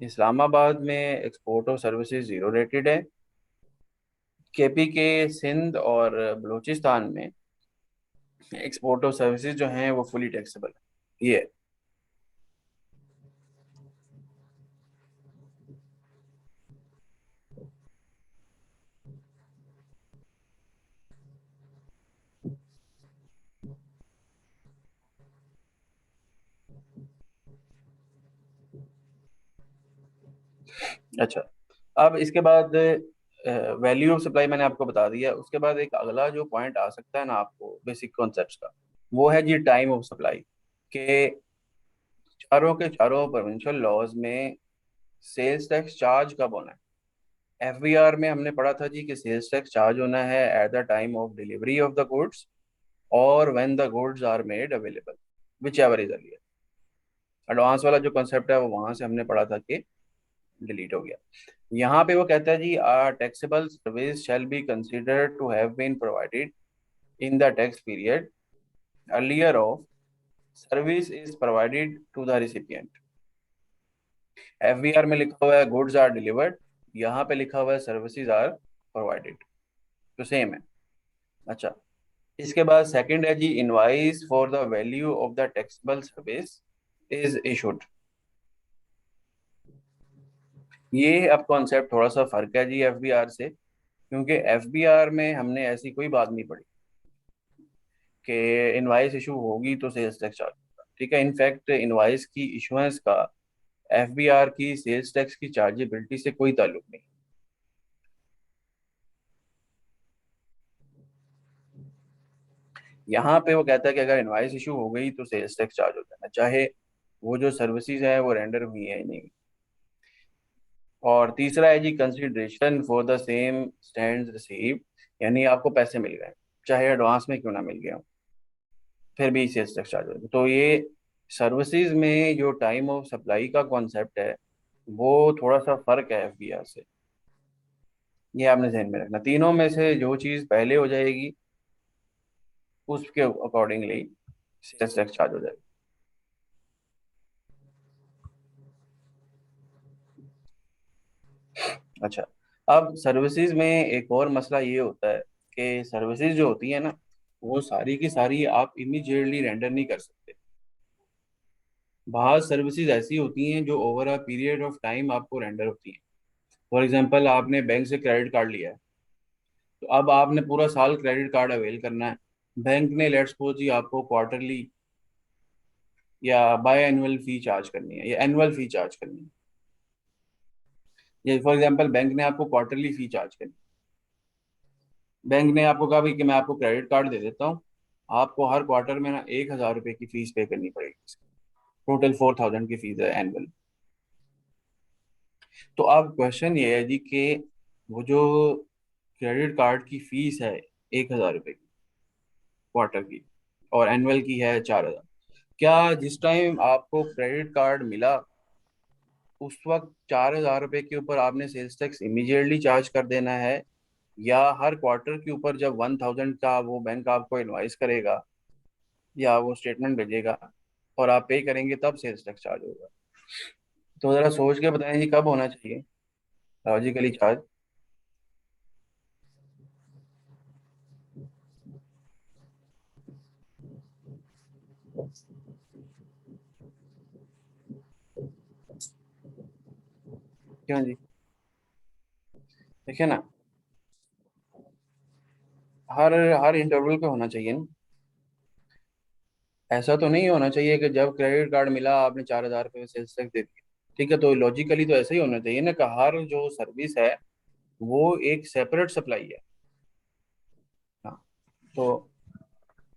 इस्लामाबाद में export of services zero rated है, केपी के, सिंध और बलूचिस्तान में एक्सपोर्ट ऑफ सर्विसेज जो हैं वो फुली टैक्सेबल है। ये अच्छा, अब इसके बाद वैल्यू ऑफ सप्लाई मैंने आपको बता दिया। उसके बाद एक अगला जो पॉइंट आ सकता है ना आपको बेसिक कॉन्सेप्ट्स का, वो है जी टाइम ऑफ सप्लाई। के चारों के चारों प्रोविंशियल लॉज में सेल्स टैक्स चार्ज कब होना है। एफबीआर में हमने पढ़ा था जी कि सेल्स टैक्स चार्ज होना है at the time of delivery of the goods और when the goods are made available, whichever is earlier. Advance वाला जो कॉन्सेप्ट है वो वहां से हमने पढ़ा था कि डिलीट हो गया। यहाँ पे वो कहता है जी taxable service shall be considered to have been provided in the tax period earlier of service is provided to the recipient. FBR में लिखा हुआ है गुड्स आर डिलीवर्ड, यहाँ पे लिखा हुआ है सर्विसेज आर प्रोवाइडेड, तो सेम है। अच्छा, इसके बाद सेकंड है जी invoice for the value of the taxable service is issued. ये अब कॉन्सेप्ट थोड़ा सा फर्क है जी एफबीआर से, क्योंकि एफबीआर में हमने ऐसी कोई बात नहीं पढ़ी कि इनवाइस इशू होगी तो सेल्स टैक्स चार्ज होगा। ठीक है, इनफैक्ट इनवाइस की इशुएंस का एफबीआर की सेल्स टैक्स की चार्जेबिलिटी से कोई ताल्लुक नहीं। यहाँ पे वो कहता है कि अगर इनवाइस इशू हो गई तो सेल्स टैक्स चार्ज हो जाना, चाहे वो जो सर्विसेज है वो रेंडर हुई है या नहीं। और तीसरा है जी consideration for the same stand receive, यानी आपको पैसे मिल गए चाहे एडवांस में क्यों ना मिल गया हो, फिर भी सेल्स टैक्स चार्ज होगा। तो ये सर्विसेज में जो टाइम ऑफ सप्लाई का कॉन्सेप्ट है वो थोड़ा सा फर्क है एफबीआर से, ये आपने ध्यान में रखना। तीनों में से जो चीज़ पहले हो जाएगी उसके अकॉर्डिंगली सेल्स टैक्स चार्ज हो जाएगा। अच्छा, अब सर्विसेज में एक और मसला ये होता है कि सर्विसेज जो होती है ना वो सारी की सारी आप इमीडिएटली रेंडर नहीं कर सकते। बहुत सर्विसेज ऐसी होती हैं जो over a period of time आपको रेंडर होती हैं। फॉर एग्जांपल आपने बैंक से क्रेडिट कार्ड लिया है, तो अब आपने पूरा साल क्रेडिट कार्ड अवेल करना है। बैंक ने लेट्स सपोज जी आपको क्वार्टरली या बाय एनुअल फी चार्ज करनी है या एनुअल फी चार्ज करनी है, या फॉर एग्जांपल बैंक ने आपको क्वार्टरली फी चार्ज करनी है। बैंक ने आपको कहा भाई कि मैं आपको क्रेडिट कार्ड दे देता हूँ, आपको हर क्वार्टर में ना 1,000 रुपये की फीस पे करनी पड़ेगी। टोटल 4,000 की फीस है एनुअल। तो अब क्वेश्चन ये है जी कि वो जो क्रेडिट कार्ड की फीस है 1,000 रुपये की क्वार्टर की, और एनुअल की है 4,000, क्या जिस टाइम आपको क्रेडिट कार्ड मिला उस वक्त 4,000 रुपये के ऊपर आपने सेल्स टैक्स इमीडिएटली चार्ज कर देना है, या हर क्वार्टर के ऊपर जब 1,000 का वो बैंक आपको इनवाइस करेगा या वो स्टेटमेंट भेजेगा और आप पे करेंगे तब सेल्स टैक्स चार्ज होगा? तो जरा सोच के बताएं जी कब होना चाहिए लॉजिकली चार्ज। क्यों जी? देखिए ना, हर हर इंटरवल पे होना चाहिए ना। ऐसा तो नहीं होना चाहिए कि जब क्रेडिट कार्ड मिला आपने 4,000 रुपये सेल्स टैक्स दे दिया। ठीक है, तो लॉजिकली तो ऐसा ही होना चाहिए ना कि हर जो सर्विस है वो एक सेपरेट सप्लाई है। हाँ, तो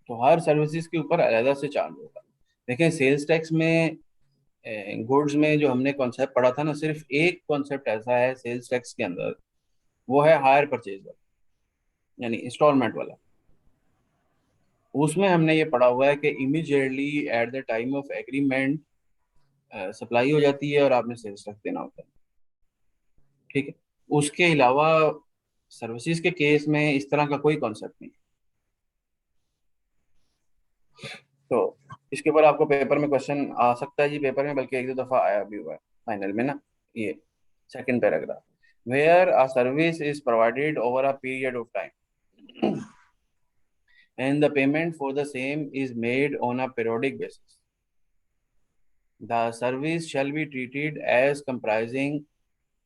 हर सर्विसेज के ऊपर अलग से चार्ज होगा। देखिए सेल्स टैक्स में गुड्स में जो हमने कॉन्सेप्ट पढ़ा था ना, सिर्फ एक कॉन्सेप्ट ऐसा है सेल्स टैक्स के अंदर, वो है हायर परचेज वाला, यानी इंस्टॉलमेंट वाला। उसमें हमने ये पढ़ा हुआ है कि immediately eight the time of agreement supply हो जाती है और आपने सेल्स टैक्स देना होता है। ठीक है, उसके अलावा सर्विसेज के केस में इस तरह का कोई कॉन्सेप्ट नहीं। तो इसके ऊपर आपको पेपर में क्वेश्चन आ सकता है जी, पेपर में बल्कि एक दो दफा आया भी हुआ है फाइनल में ना। ये second paragraph, where a service is provided over a period of time and the payment for the same is made on a periodic basis, the service shall be treated as comprising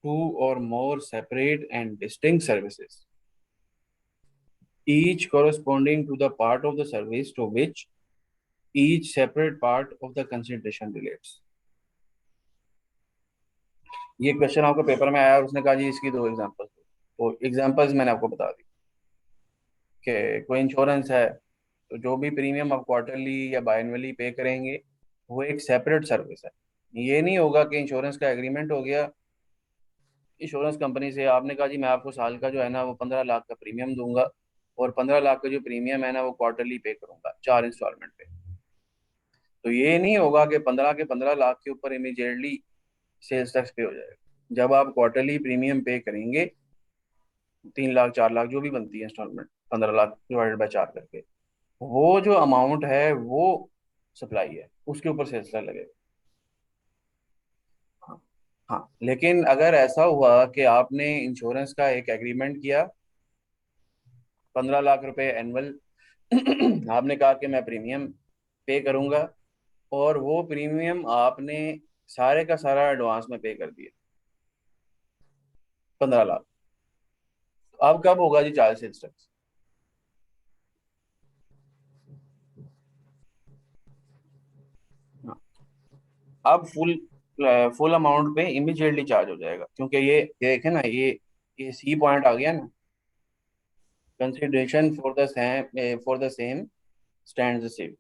two or more separate and distinct services, each corresponding to the part of the service to which each separate part of the consideration relates। ये question आपको paper में आया और उसने कहा जी इसकी दो examples. तो एग्जांपल्स मैंने आपको बता दी कि कोई इंश्योरेंस है तो जो भी प्रीमियम आप क्वार्टरली या बायनवली पे करेंगे वो एक सेपरेट सर्विस है। ये नहीं होगा कि इंश्योरेंस का एग्रीमेंट हो गया इंश्योरेंस कंपनी से, आपने कहा जी मैं आपको साल का जो है ना वो 15 लाख का प्रीमियम दूंगा और 15 लाख का जो प्रीमियम है ना वो क्वार्टरली पे करूंगा 4 इंस्टॉलमेंट पे। तो ये नहीं होगा कि 15 के 15 लाख के ऊपर इमीडिएटली सेल्स टैक्स पे हो जाएगा। जब आप क्वार्टरली प्रीमियम पे करेंगे 3 लाख 4 लाख जो भी बनती है इंस्टॉलमेंट, 15 लाख डिवाइडेड बाय 4 करके, वो जो अमाउंट है वो सप्लाई है, उसके ऊपर सेल्स टैक्स लगेगा। हाँ। हाँ, लेकिन अगर ऐसा हुआ कि आपने इंश्योरेंस का एक एग्रीमेंट किया 15 लाख रुपए एनुअल आपने कहा कि मैं प्रीमियम पे करूंगा और वो प्रीमियम आपने सारे का सारा एडवांस में पे कर दिया 15 लाख। अब कब होगा जी चार्ज सेल्स टैक्स? हाँ, अब फुल अमाउंट पे इमीडिएटली चार्ज हो जाएगा, क्योंकि ये देखे ना, ये सी पॉइंट आ गया ना, consideration for the same stand receive.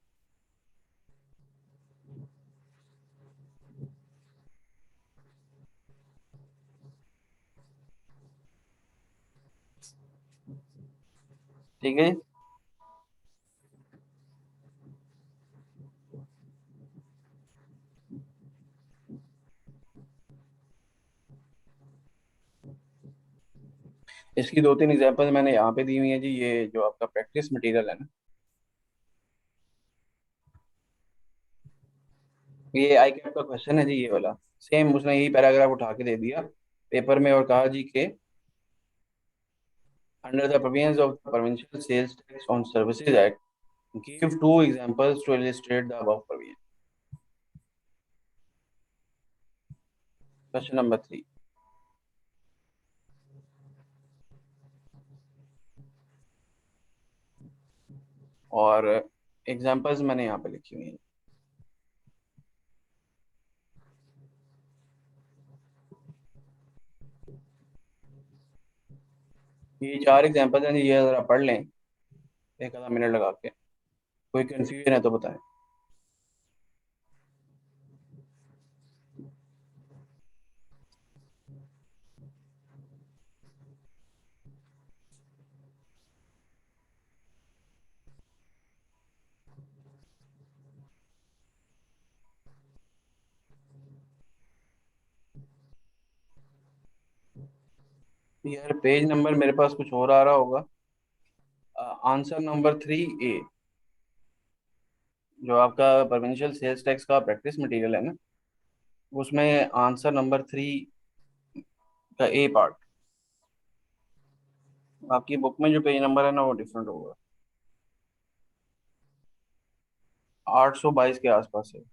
ठीक है। इसकी दो तीन एग्जांपल मैंने यहाँ पे दी हुई है जी। ये जो आपका प्रैक्टिस मटेरियल है ना, ये आई कैप का क्वेश्चन है जी, ये वाला। सेम उसने यही पैराग्राफ उठा के दे दिया पेपर में और कहा जी के under the provisions of the provincial sales tax on services act give two examples to illustrate the above provision. Question number 3। और एग्जांपल्स मैंने यहाँ पे लिखी हुई हैं। ये चार एग्जांपल हैं जी, ये जरा पढ़ लें एक आधा मिनट लगा के। कोई कंफ्यूजन है तो बताएं। यार पेज नंबर मेरे पास कुछ और आ रहा होगा। आंसर नंबर 3A, जो आपका प्रोविंशियल सेल्स टैक्स का प्रैक्टिस मटेरियल है ना, उसमें आंसर नंबर 3 का ए पार्ट। आपकी बुक में जो पेज नंबर है ना वो डिफरेंट होगा। 822 के आसपास है।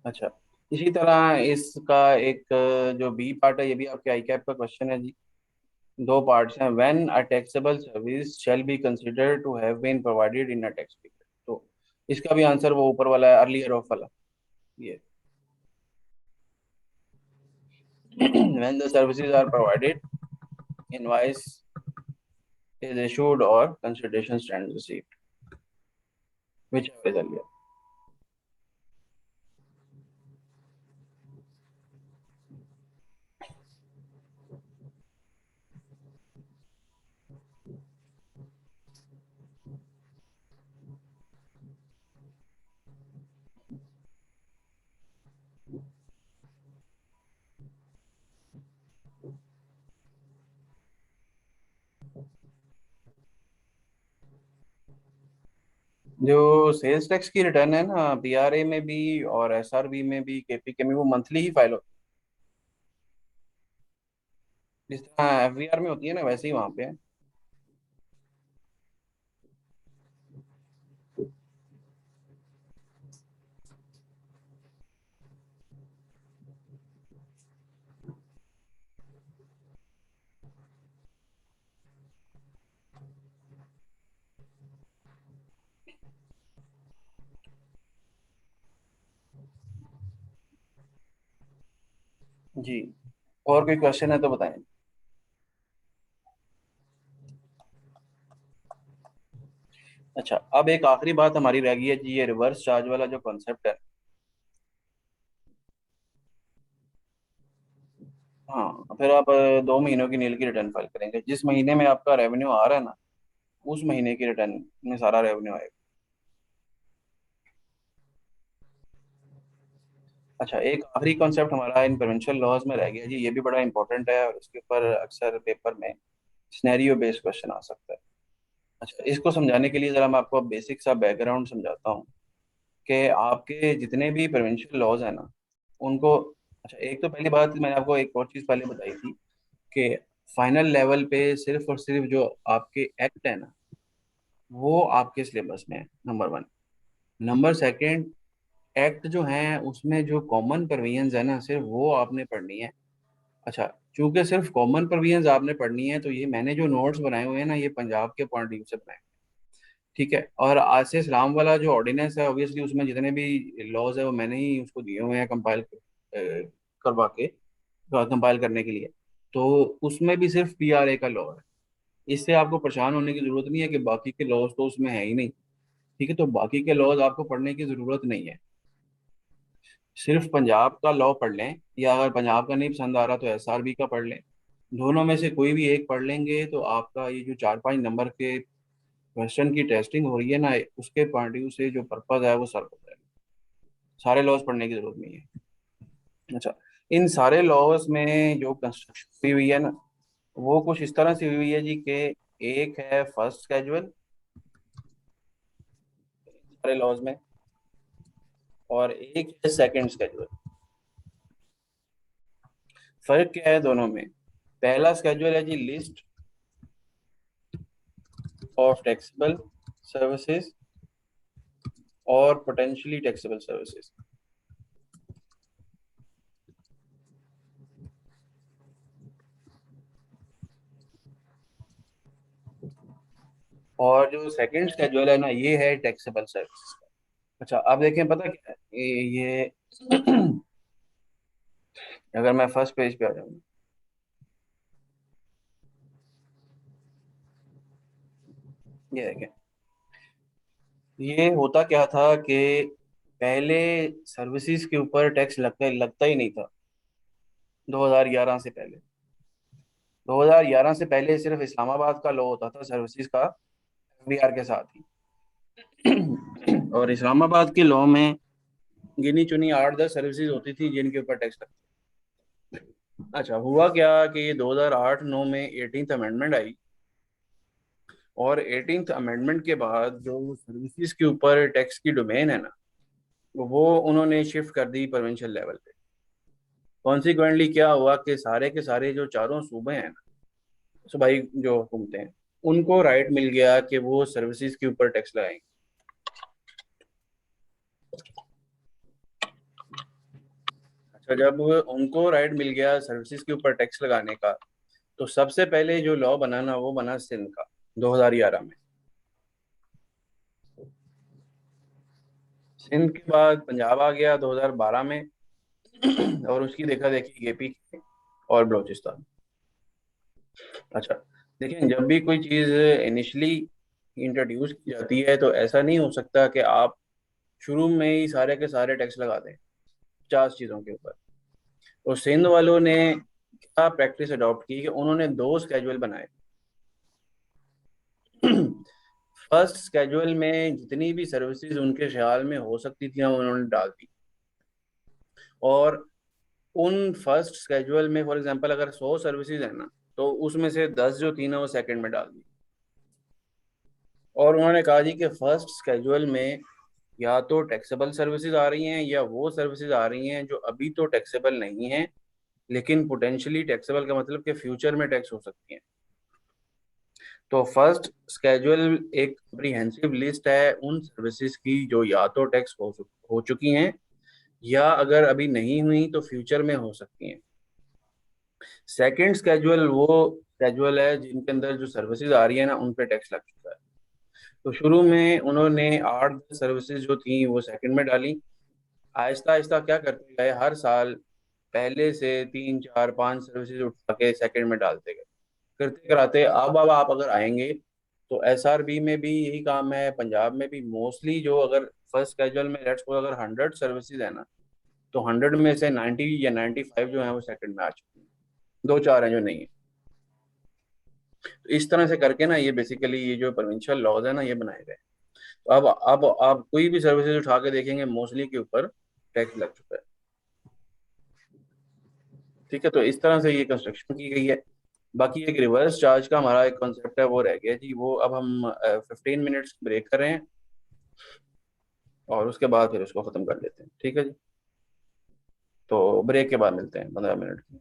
अच्छा, इसी तरह इसका एक जो बी पार्ट है, ये भी आपके आई कैप का क्वेश्चन है जी। दो पार्ट्स हैं। When a taxable service shall be considered to have been provided in a tax period. तो इसका भी आंसर वो ऊपर वाला है, अर्लियर ऑफ वाला। ये when the services are provided, invoice is issued or consideration stand received, whichever is earlier। जो सेल्स टैक्स की रिटर्न है ना, पीआरए में भी और एसआरबी में भी, केपीके में, वो मंथली ही फाइल होती है। जिस तरह एफबीआर में होती है ना, वैसे ही वहां पे है। जी। और कोई क्वेश्चन है तो बताएं। अच्छा, अब एक आखिरी बात हमारी रह गई है जी, ये रिवर्स चार्ज वाला जो कॉन्सेप्ट है। हाँ, फिर आप 2 महीनों की नील की रिटर्न फाइल करेंगे। जिस महीने में आपका रेवेन्यू आ रहा है ना, उस महीने की रिटर्न में सारा रेवेन्यू आएगा। अच्छा, एक आखिरी कॉन्सेप्ट हमारा इन प्रोविंशियल लॉज में रह गया जी, ये भी बड़ा इंपॉर्टेंट है और इसके ऊपर अक्सर पेपर में सिनेरियो बेस्ड क्वेश्चन आ सकता है। अच्छा, इसको समझाने के लिए जरा मैं आपको बेसिक सा बैकग्राउंड समझाता हूँ कि आपके जितने भी प्रोविंशियल लॉज हैं ना उनको, अच्छा एक तो पहली बात मैंने आपको एक और चीज़ पहले बताई थी कि फाइनल लेवल पे सिर्फ और सिर्फ जो आपके एक्ट है ना वो आपके सिलेबस में है, number one. Number second, act जो है उसमें जो कॉमन प्रोविजंस है ना सिर्फ वो आपने पढ़नी है। अच्छा, चूंकि सिर्फ कॉमन प्रोविजंस आपने पढ़नी है तो ये मैंने जो नोट्स बनाए हुए हैं ना ये पंजाब के पॉइंट व्यू से बनाए हैं, ठीक है। और आज से इस्लाम वाला जो ऑर्डिनेंस है ऑब्वियसली उसमें जितने भी लॉज है वो मैंने ही उसको दिए हुए हैं कंपाइल करवा के, कंपाइल करने के लिए। तो उसमें भी सिर्फ पीआरए का लॉ है। इससे आपको परेशान होने की जरूरत नहीं है कि बाकी के लॉज तो उसमें है ही नहीं, ठीक है। तो बाकी के लॉज आपको पढ़ने की जरूरत नहीं है, सिर्फ पंजाब का लॉ पढ़ लें, या अगर पंजाब का नहीं पसंद आ रहा तो एसआरबी का पढ़ लें। दोनों में से कोई भी एक पढ़ लेंगे तो आपका ये जो 4-5 नंबर के क्वेश्चन की टेस्टिंग हो रही है ना उसके पॉइंट व्यू से जो पर्पज है वो सर होता है। सारे लॉज पढ़ने की जरूरत नहीं है। अच्छा, इन सारे लॉज में जो कंस्ट्रक्शन हुई हुई है ना वो कुछ इस तरह से हुई हुई है जी कि एक है फर्स्ट स्केजुअल सारे लॉज में, और एक है सेकंड स्केजुअल। फर्क क्या है दोनों में? पहला स्केजुअल है जी लिस्ट ऑफ टैक्सेबल सर्विसेज और पोटेंशियली टैक्सेबल सर्विसेज। और जो सेकंड स्केजुअल है ना ये है टैक्सेबल सर्विसेज। अच्छा, आप देखें पता क्या है ये अगर मैं फर्स्ट पेज पे आ जाऊँ, ये देखें, ये होता क्या था कि पहले सर्विसेज के ऊपर टैक्स लगता लगता ही नहीं था। 2011 से पहले, 2011 से पहले सिर्फ इस्लामाबाद का लॉ होता था सर्विसेज का एफबीआर के साथ ही और इस्लामाबाद के लॉ में गिनी चुनी 8-10 सर्विसेज होती थी जिनके ऊपर टैक्स लगता। अच्छा, हुआ क्या कि ये 2008-9 में 18th अमेंडमेंट आई, और 18th अमेंडमेंट के बाद जो सर्विसेज के ऊपर टैक्स की डोमेन है ना वो उन्होंने शिफ्ट कर दी प्रोविंशियल लेवल पे। कॉन्सिक्वेंटली क्या हुआ कि सारे के सारे जो चारों सूबे हैं ना, सूबाई जो हुकूमतें हैं, उनको राइट मिल गया कि वो सर्विसेज के ऊपर टैक्स लगाएंगे। अच्छा, जब उनको राइट मिल गया सर्विसेज के ऊपर टैक्स लगाने का तो सबसे पहले जो लॉ बना ना वो बना सिंध का 2011 में। सिंध के बाद पंजाब आ गया 2012 में और उसकी देखा देखी यूपी और बलूचिस्तान। अच्छा, देखिए जब भी कोई चीज़ इनिशियली इंट्रोड्यूस की जाती है तो ऐसा नहीं हो सकता कि आप शुरू में ही सारे के सारे टैक्स लगा दें 50 चीज़ों के ऊपर। तो सिंध वालों ने क्या प्रैक्टिस अडॉप्ट की कि उन्होंने दो स्केजुअल बनाए। फर्स्ट स्केजुअल में जितनी भी सर्विसेज उनके ख्याल में हो सकती थी उन्होंने डाल दी, और उन फर्स्ट स्केजुअल में फॉर एग्जांपल अगर 100 सर्विसेज है ना तो उसमें से 10 जो थी ना वो सेकंड में डाल दी। और उन्होंने कहा जी कि फर्स्ट स्केजुअल में या तो टैक्सेबल सर्विसेज आ रही हैं या वो सर्विसेज आ रही हैं जो अभी तो टैक्सेबल नहीं हैं लेकिन पोटेंशियली टैक्सेबल का मतलब कि फ्यूचर में टैक्स हो सकती हैं। तो फर्स्ट स्केजुअल एक कम्प्रीहेंसिव लिस्ट है उन सर्विसेज की जो या तो टैक्स हो चुकी हैं या अगर अभी नहीं हुई तो फ्यूचर में हो सकती हैं। सेकंड स्केजुअल वो स्केजुअल है जिनके अंदर जो सर्विसेज आ रही है ना उन पे टैक्स लग चुका है। तो शुरू में उन्होंने 8 सर्विसेज जो थी वो सेकंड में डाली। आहिस्ता आहिस्ता क्या करते गए हर साल पहले से 3-4-5 सर्विसेज उठा के सेकंड में डालते गए, करते कराते अब आप अगर आएंगे तो एसआरबी में भी यही काम है, पंजाब में भी मोस्टली जो अगर फर्स्ट कैजुअल में लेट्स सपोज अगर 100 सर्विसेज है ना तो 100 में से 90 या 95 जो है वो सेकंड में आ चुकी हैं, 2-4 हैं जो नहीं है। तो इस तरह से करके ना ये बेसिकली ये जो प्रोविंशियल लॉज है ना ये बनाए गए। तो अब आप कोई भी सर्विसेज उठा के देखेंगे मोस्टली के ऊपर टैक्स लग चुका है, ठीक है। तो इस तरह से ये कंस्ट्रक्शन की गई है। बाकी एक रिवर्स चार्ज का हमारा एक कॉन्सेप्ट है वो रह गया जी, वो अब हम 15 मिनट्स ब्रेक कर रहे हैं और उसके बाद फिर उसको ख़त्म कर लेते हैं। ठीक है जी। तो ब्रेक के बाद मिलते हैं 15 मिनट की।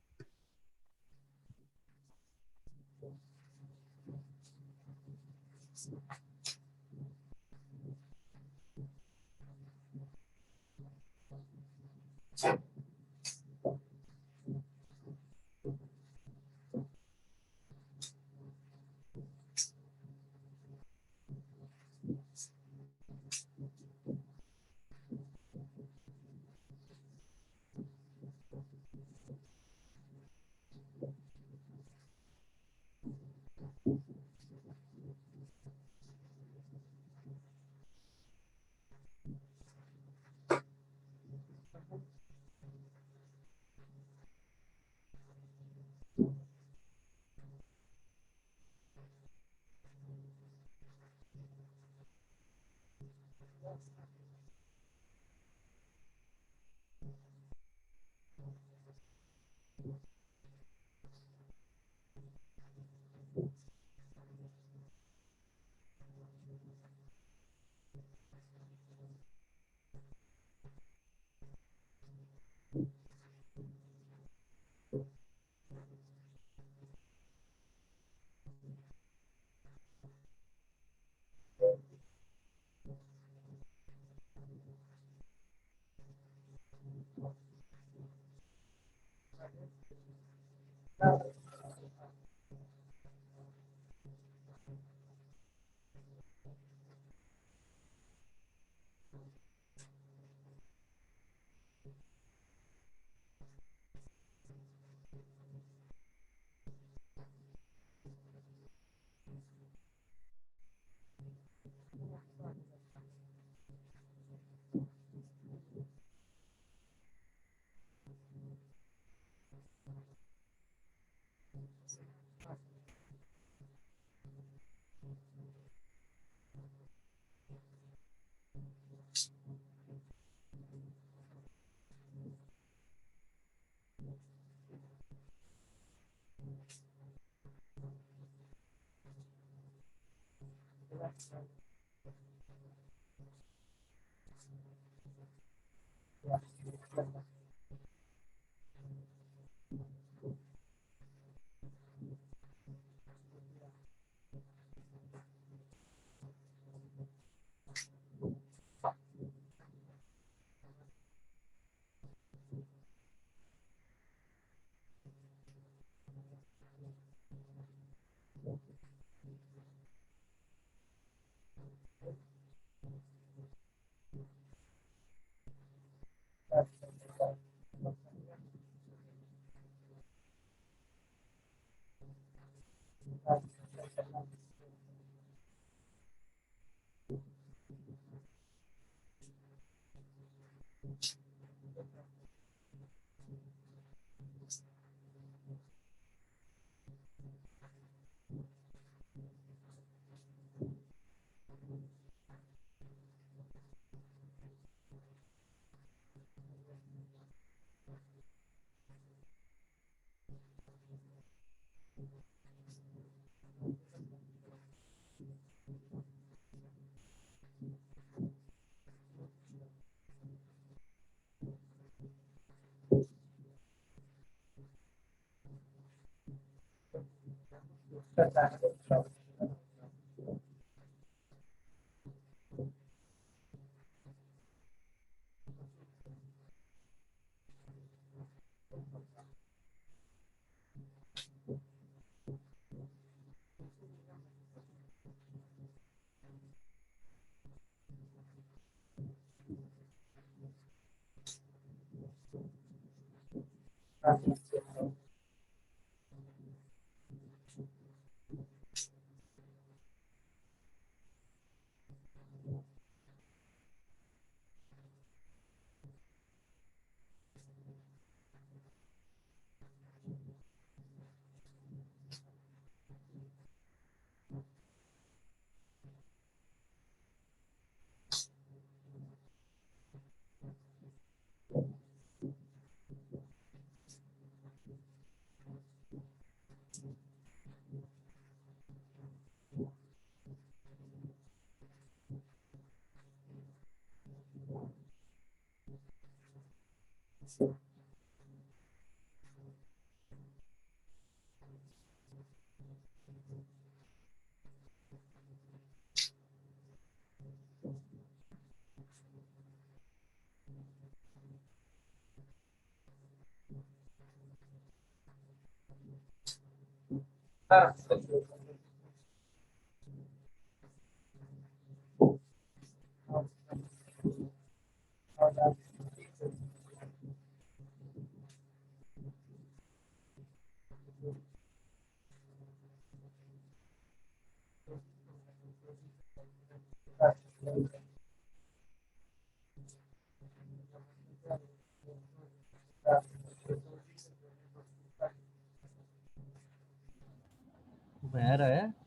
बह रहा है।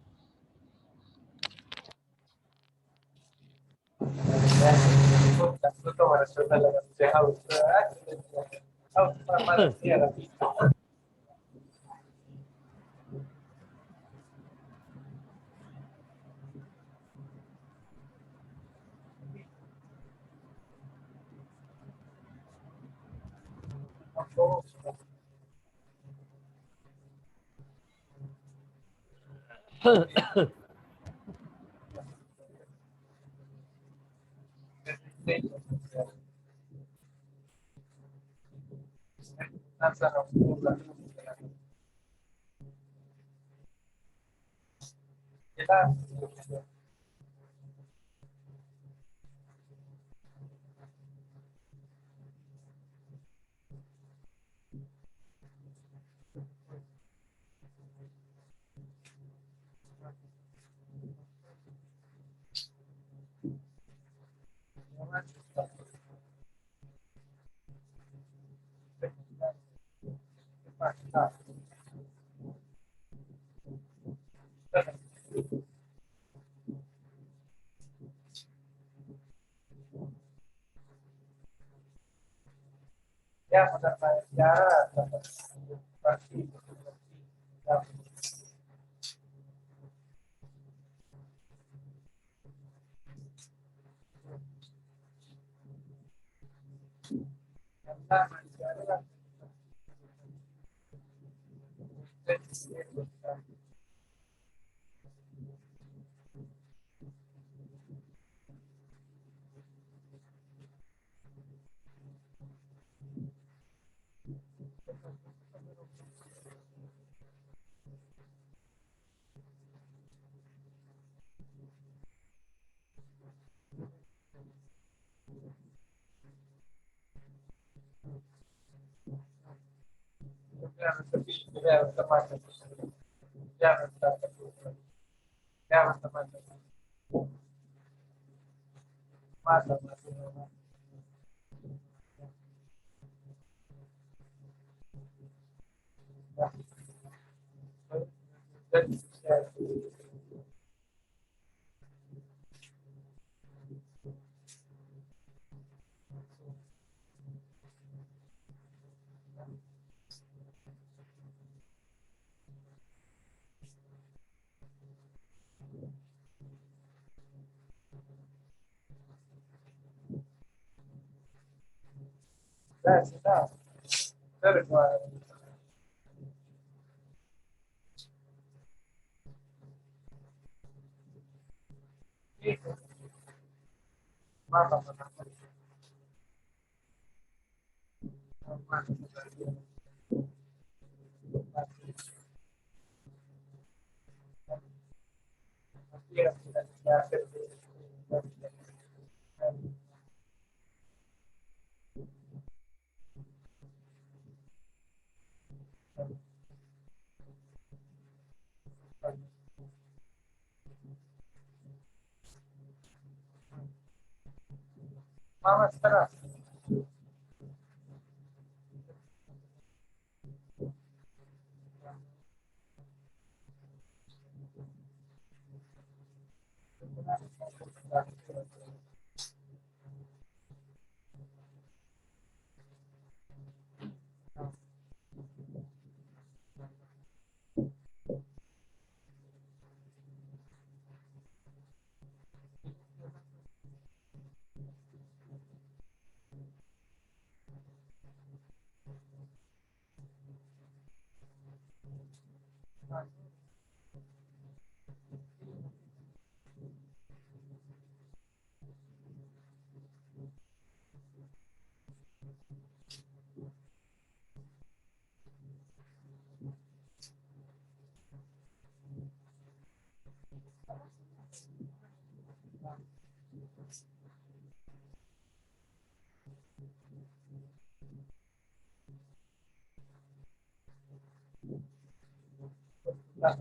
Last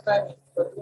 time they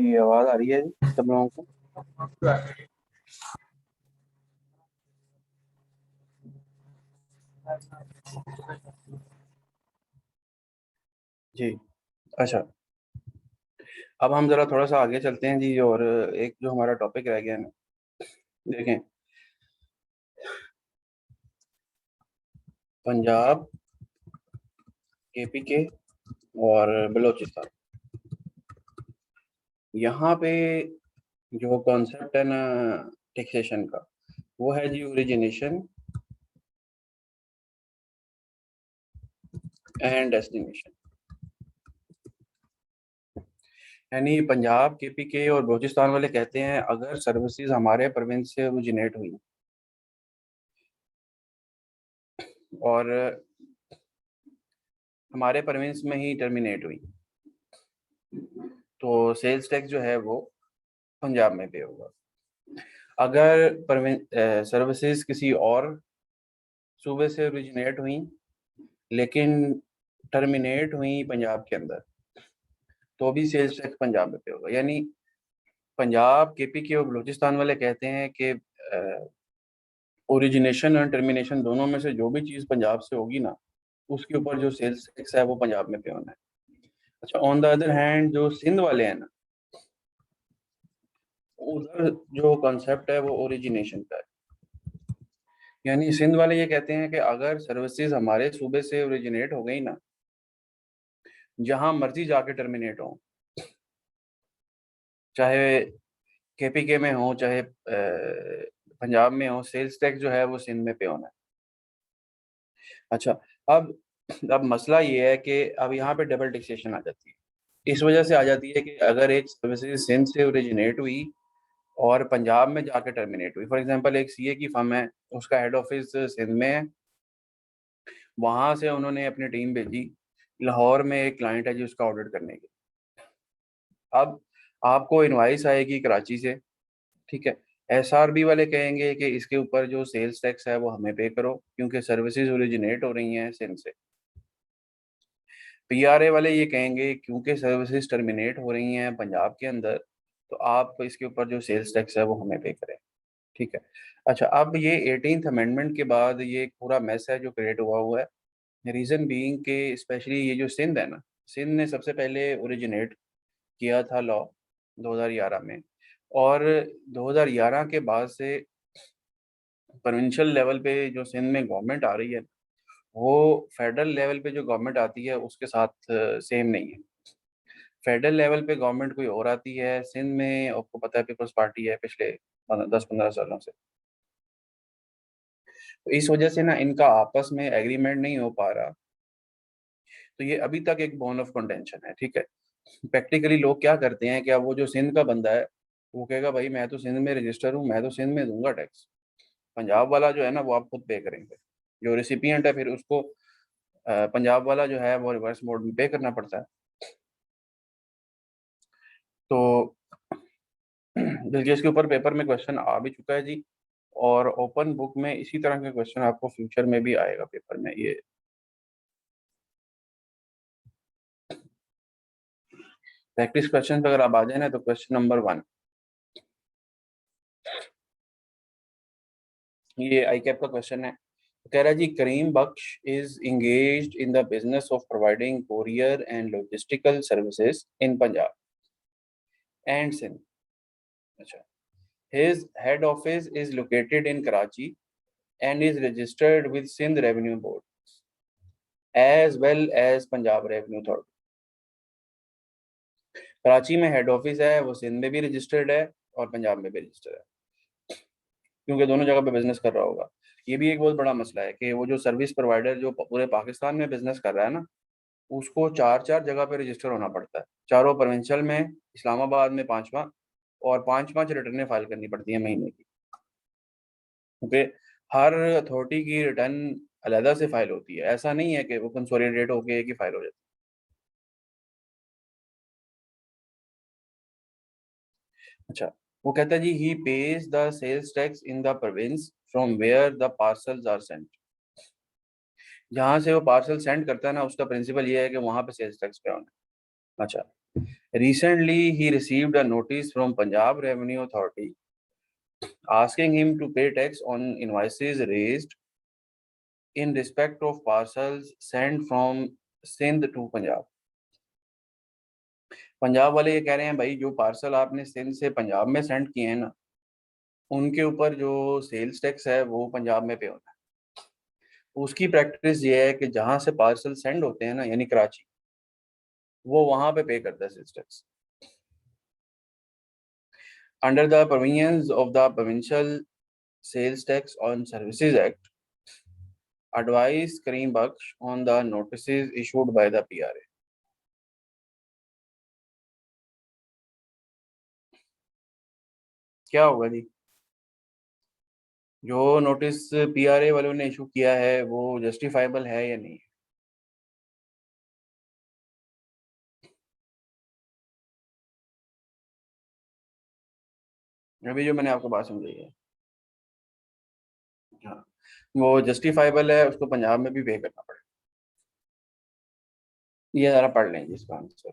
ये आवाज आ रही है सब लोगों को? जी। अच्छा, अब हम जरा थोड़ा सा आगे चलते हैं जी, और एक जो हमारा टॉपिक रह गया है ना, देखें, पंजाब, केपीके और बलूचिस्तान, यहाँ पे जो कॉन्सेप्ट है ना टैक्सेशन का, वो है जी ओरिजिनेशन एंड डेस्टिनेशन। यानी पंजाब, केपीके और बलूचिस्तान वाले कहते हैं अगर सर्विसेज हमारे प्रोविंस से ओरिजिनेट हुई और हमारे प्रोविंस में ही टर्मिनेट हुई, तो सेल्स टैक्स जो है वो पंजाब में पे होगा। अगर सर्विसेज किसी और सूबे से ओरिजिनेट हुई लेकिन टर्मिनेट हुई पंजाब के अंदर, तो भी सेल्स टैक्स पंजाब में पे होगा। यानी पंजाब, केपीके और बलूचिस्तान वाले कहते हैं कि ओरिजिनेशन और टर्मिनेशन दोनों में से जो भी चीज़ पंजाब से होगी ना, उसके ऊपर जो सेल्स टैक्स है वो पंजाब में पे होना है। अच्छा, ऑन द अदर हैंड जो सिंध वाले हैं ना, उधर जो कॉन्सेप्ट है वो ओरिजिनेशन का है। यानी सिंध वाले ये कहते हैं कि अगर सर्विसेज हमारे सूबे से ओरिजिनेट हो गई ना, जहां मर्जी जाके टर्मिनेट हो, चाहे केपीके में हो चाहे पंजाब में हो, सेल्स टैक्स जो है वो सिंध में पे होना है। अच्छा, अब अब मसला ये है कि अब यहाँ पे डबल टैक्सेशन आ जाती है। इस वजह से आ जाती है कि अगर एक सर्विसेज सिंध से ओरिजिनेट हुई और पंजाब में जाके टर्मिनेट हुई, फॉर एग्जांपल एक सीए की फर्म है, उसका हेड ऑफिस सिंध में है, वहां से उन्होंने अपनी टीम भेजी लाहौर में, एक क्लाइंट है जी उसका ऑडिट करने की। अब आपको इनवाइस आएगी कराची से, ठीक है, एसआरबी वाले कहेंगे कि इसके ऊपर जो सेल्स टैक्स है वो हमें पे करो क्योंकि सर्विसेज ओरिजिनेट हो रही हैं सिंध से। पीआरए वाले ये कहेंगे क्योंकि सर्विसेज टर्मिनेट हो रही हैं पंजाब के अंदर, तो आप इसके ऊपर जो सेल्स टैक्स है वो हमें पे करें, ठीक है। अच्छा, अब ये 18th अमेंडमेंट के बाद ये एक पूरा मैस है जो क्रिएट हुआ है। रीजन बीइंग के स्पेशली ये जो सिंध है ना, सिंध ने सबसे पहले ओरिजिनेट किया था लॉ 2011 में, और 2011 के बाद से प्रोविंशियल लेवल पे जो सिंध में गवर्नमेंट आ रही है, वो फेडरल लेवल पे जो गवर्नमेंट आती है उसके साथ सेम नहीं है। फेडरल लेवल पे गवर्नमेंट कोई और आती है, सिंध में आपको पता है पीपल्स पार्टी है पिछले 10-15 सालों से, तो इस वजह से ना इनका आपस में एग्रीमेंट नहीं हो पा रहा। तो ये अभी तक एक बोन ऑफ कंटेंशन है, ठीक है। प्रैक्टिकली लोग क्या करते हैं, क्या वो जो सिंध का बंदा है वो कहेगा भाई मैं तो सिंध में रजिस्टर हूँ, मैं तो सिंध में दूंगा टैक्स, पंजाब वाला जो है ना वो आप खुद पे करेंगे। जो रिसिपिएंट है फिर उसको पंजाब वाला जो है वो रिवर्स मोड में पे करना पड़ता है। तो बल्कि इसके ऊपर पेपर में क्वेश्चन आ भी चुका है जी, और ओपन बुक में इसी तरह के क्वेश्चन आपको फ्यूचर में भी आएगा पेपर में। ये प्रैक्टिस क्वेश्चन अगर आप आ जाए ना, तो क्वेश्चन नंबर 1 ये आई कैप का क्वेश्चन है। कह रहा है जी, Karim Bakhsh is engaged in the business of providing courier and logistical services in Punjab and Sindh. अच्छा, his head office is located in Karachi and is registered with Sindh Revenue Board as well as Punjab Revenue Authority। Karachi में head office है, वो सिंध में भी registered है और पंजाब में भी रजिस्टर्ड है, क्योंकि दोनों जगह पे बिजनेस कर रहा होगा। ये भी एक बहुत बड़ा मसला है कि वो जो सर्विस प्रोवाइडर जो पूरे पाकिस्तान में बिजनेस कर रहा है ना, उसको चार चार जगह पे रजिस्टर होना पड़ता है। चारों प्रोविंशियल में, इस्लामाबाद में पांचवा, और पांच पांच रिटर्नें फाइल करनी पड़ती है महीने की, क्योंकि हर अथॉरिटी की रिटर्न अलहदा से फाइल होती है। ऐसा नहीं है कि वो कंसोलिडेट होके एक ही फाइल हो जाती है। अच्छा, वो कहता है जी, he pays the sales tax in the province from where the parcels are sent. जहां से वो पार्सल सेंड करता है ना, उसका प्रिंसिपल ये है कि वहां पे सेल्स टैक्स पे होना है। अच्छा, recently he received a notice from Punjab Revenue Authority asking him to pay tax on invoices raised in respect of parcels sent from Sindh to Punjab। Punjab वाले ये कह रहे हैं, भाई जो पार्सल आपने सिंध से पंजाब में सेंड किए हैं ना, उनके ऊपर जो सेल्स टैक्स है वो पंजाब में पे होता है। उसकी प्रैक्टिस ये है कि जहां से पार्सल सेंड होते हैं ना, यानी कराची, वो वहां पे करता है sales tax. Under the provisions of the provincial sales tax on services act, advise Kareem Baksh on the notices issued by the PRA। क्या होगा जी, जो नोटिस पीआरए वालों ने इशू किया है वो जस्टिफाइबल है या नहीं? अभी जो मैंने आपको बात समझाई है, हाँ, वो जस्टिफाइबल है, उसको पंजाब में भी पे करना पड़ेगा। ये जरा पढ़ लेंगे इसका आंसर।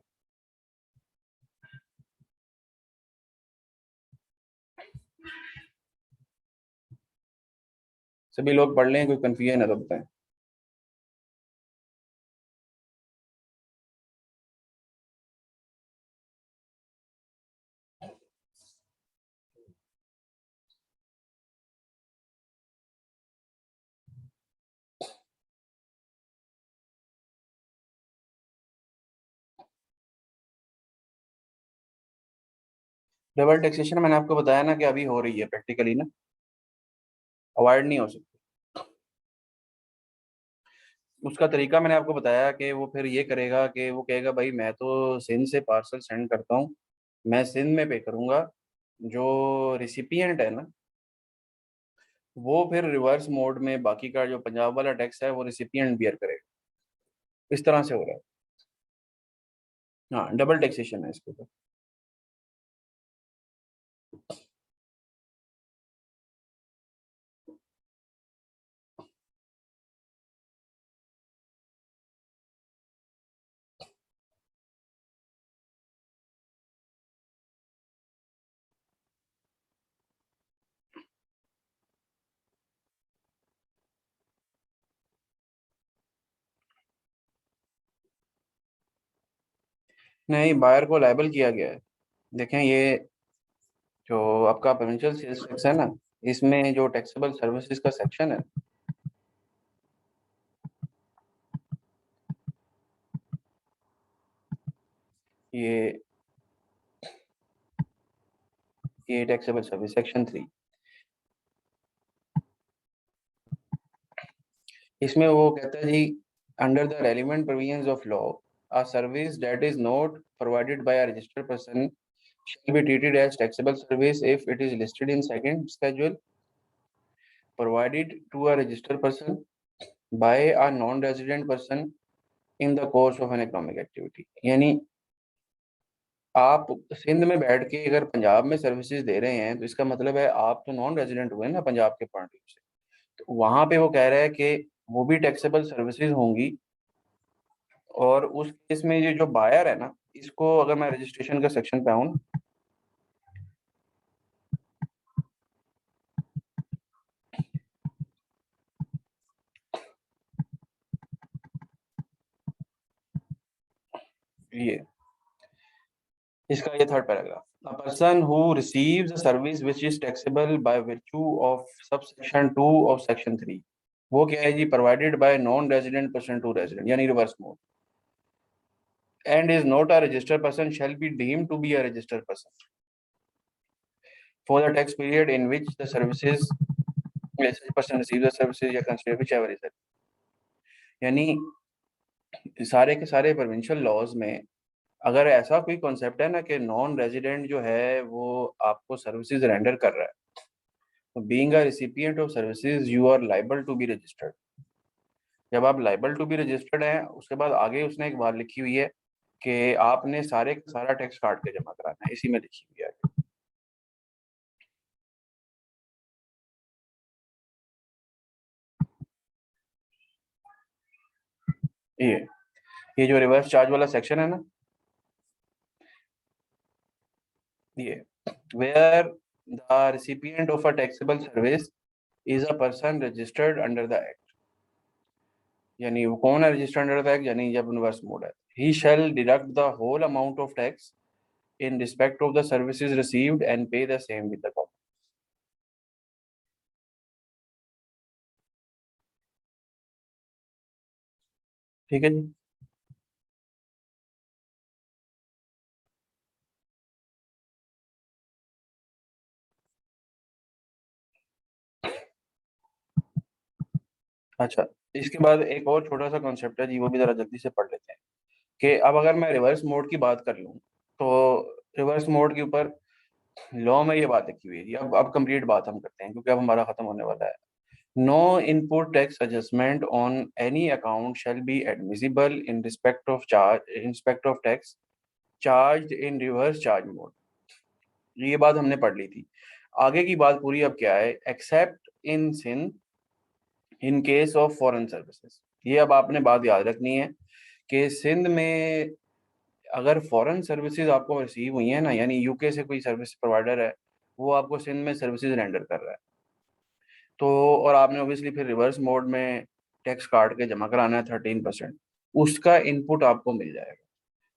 सभी लोग पढ़ लें, कोई कंफ्यूजन है तो बताएं। डबल टैक्सेशन मैंने आपको बताया ना कि अभी हो रही है प्रैक्टिकली ना, अवॉइड नहीं हो सकती। उसका तरीका मैंने आपको बताया कि वो फिर ये करेगा कि वो कहेगा, भाई मैं तो सिंध से पार्सल सेंड करता हूँ, मैं सिंध में पे करूंगा, जो रिसिपिएंट है ना, वो फिर रिवर्स मोड में बाकी का जो पंजाब वाला टैक्स है वो रिसिपिएंट बियर करेगा। इस तरह से हो रहा है। हाँ, डबल टैक्सेशन है इसके ऊपर। नहीं, बायर को लायबल किया गया है। देखें, ये जो आपका प्रोविंशियल सेल्स टैक्स है ना, इसमें जो टैक्सेबल सर्विसेज का सेक्शन है, ये ये टैक्सेबल सर्विस सेक्शन 3, इसमें वो कहता है जी, under the relevant provisions of law, a service that is not provided by a registered person shall be treated as taxable service if it is listed in second schedule, provided to a registered person by a non-resident person in the course of an economic activity। यानी आप सिंध में बैठ के अगर पंजाब में services दे रहे हैं तो इसका मतलब है आप तो नॉन रेजिडेंट हुए ना पंजाब के पॉइंट ऑफ व्यू से। तो वहां पे वो कह रहा है कि वो भी टैक्सेबल सर्विसेज होंगी, और उस केस में ये जो बायर है ना, इसको अगर मैं रजिस्ट्रेशन का सेक्शन पे आऊँ, ये इसका ये third paragraph, a person who receives a service which is taxable by virtue of subsection 2 of section 3, वो क्या है जी, provided by non resident person to resident, यानी reverse mode, and is not a registered person shall be deemed to be a registered person for the tax period in which the services such person receives the services या consider whichever is it। यानी सारे के सारे provincial laws में अगर ऐसा कोई concept है ना कि नॉन रेजिडेंट जो है वो आपको सर्विसेज रेंडर कर रहा है, तो being a recipient of services you are liable to be registered. जब आप लाइबल टू बी रजिस्टर्ड हैं, उसके बाद आगे उसने एक बात लिखी हुई है कि आपने सारे का सारा टैक्स काट के जमा कराना है, इसी में लिखी हुई है। ये जो रिवर्स चार्ज वाला सेक्शन है ना, ये where the recipient of a taxable service is a person registered under the act, यानी वो कौन है रजिस्टर्ड अंडर द एक्ट, यानी जब रिवर्स मोड है, he shall deduct the whole amount of tax in respect of the services received and pay the same with the government। ठीक है जी। अच्छा, इसके बाद एक और छोटा सा कॉन्सेप्ट है जी, वो भी जरा जल्दी से पढ़ लेते हैं कि अब अगर मैं रिवर्स मोड की बात कर लूँ, तो रिवर्स मोड के ऊपर लॉ में ये बात लिखी हुई है जी। अब कंप्लीट बात हम करते हैं क्योंकि अब हमारा खत्म होने वाला है। No input tax adjustment on any account shall be admissible in respect of tax charge in reverse charge mode. ये बात हमने पढ़ ली थी। आगे की बात पूरी अब क्या है, except in Sindh in case of foreign services. ये अब आपने बात याद रखनी है कि सिंध में अगर फॉरेन सर्विसेज आपको रिसीव हुई है ना, यानी यूके से कोई सर्विस प्रोवाइडर है, वो आपको सिंध में सर्विसेज रेंडर कर रहा है, तो और आपने ऑब्वियसली फिर रिवर्स मोड में टैक्स काट के जमा कराना है 13%, उसका इनपुट आपको मिल जाएगा।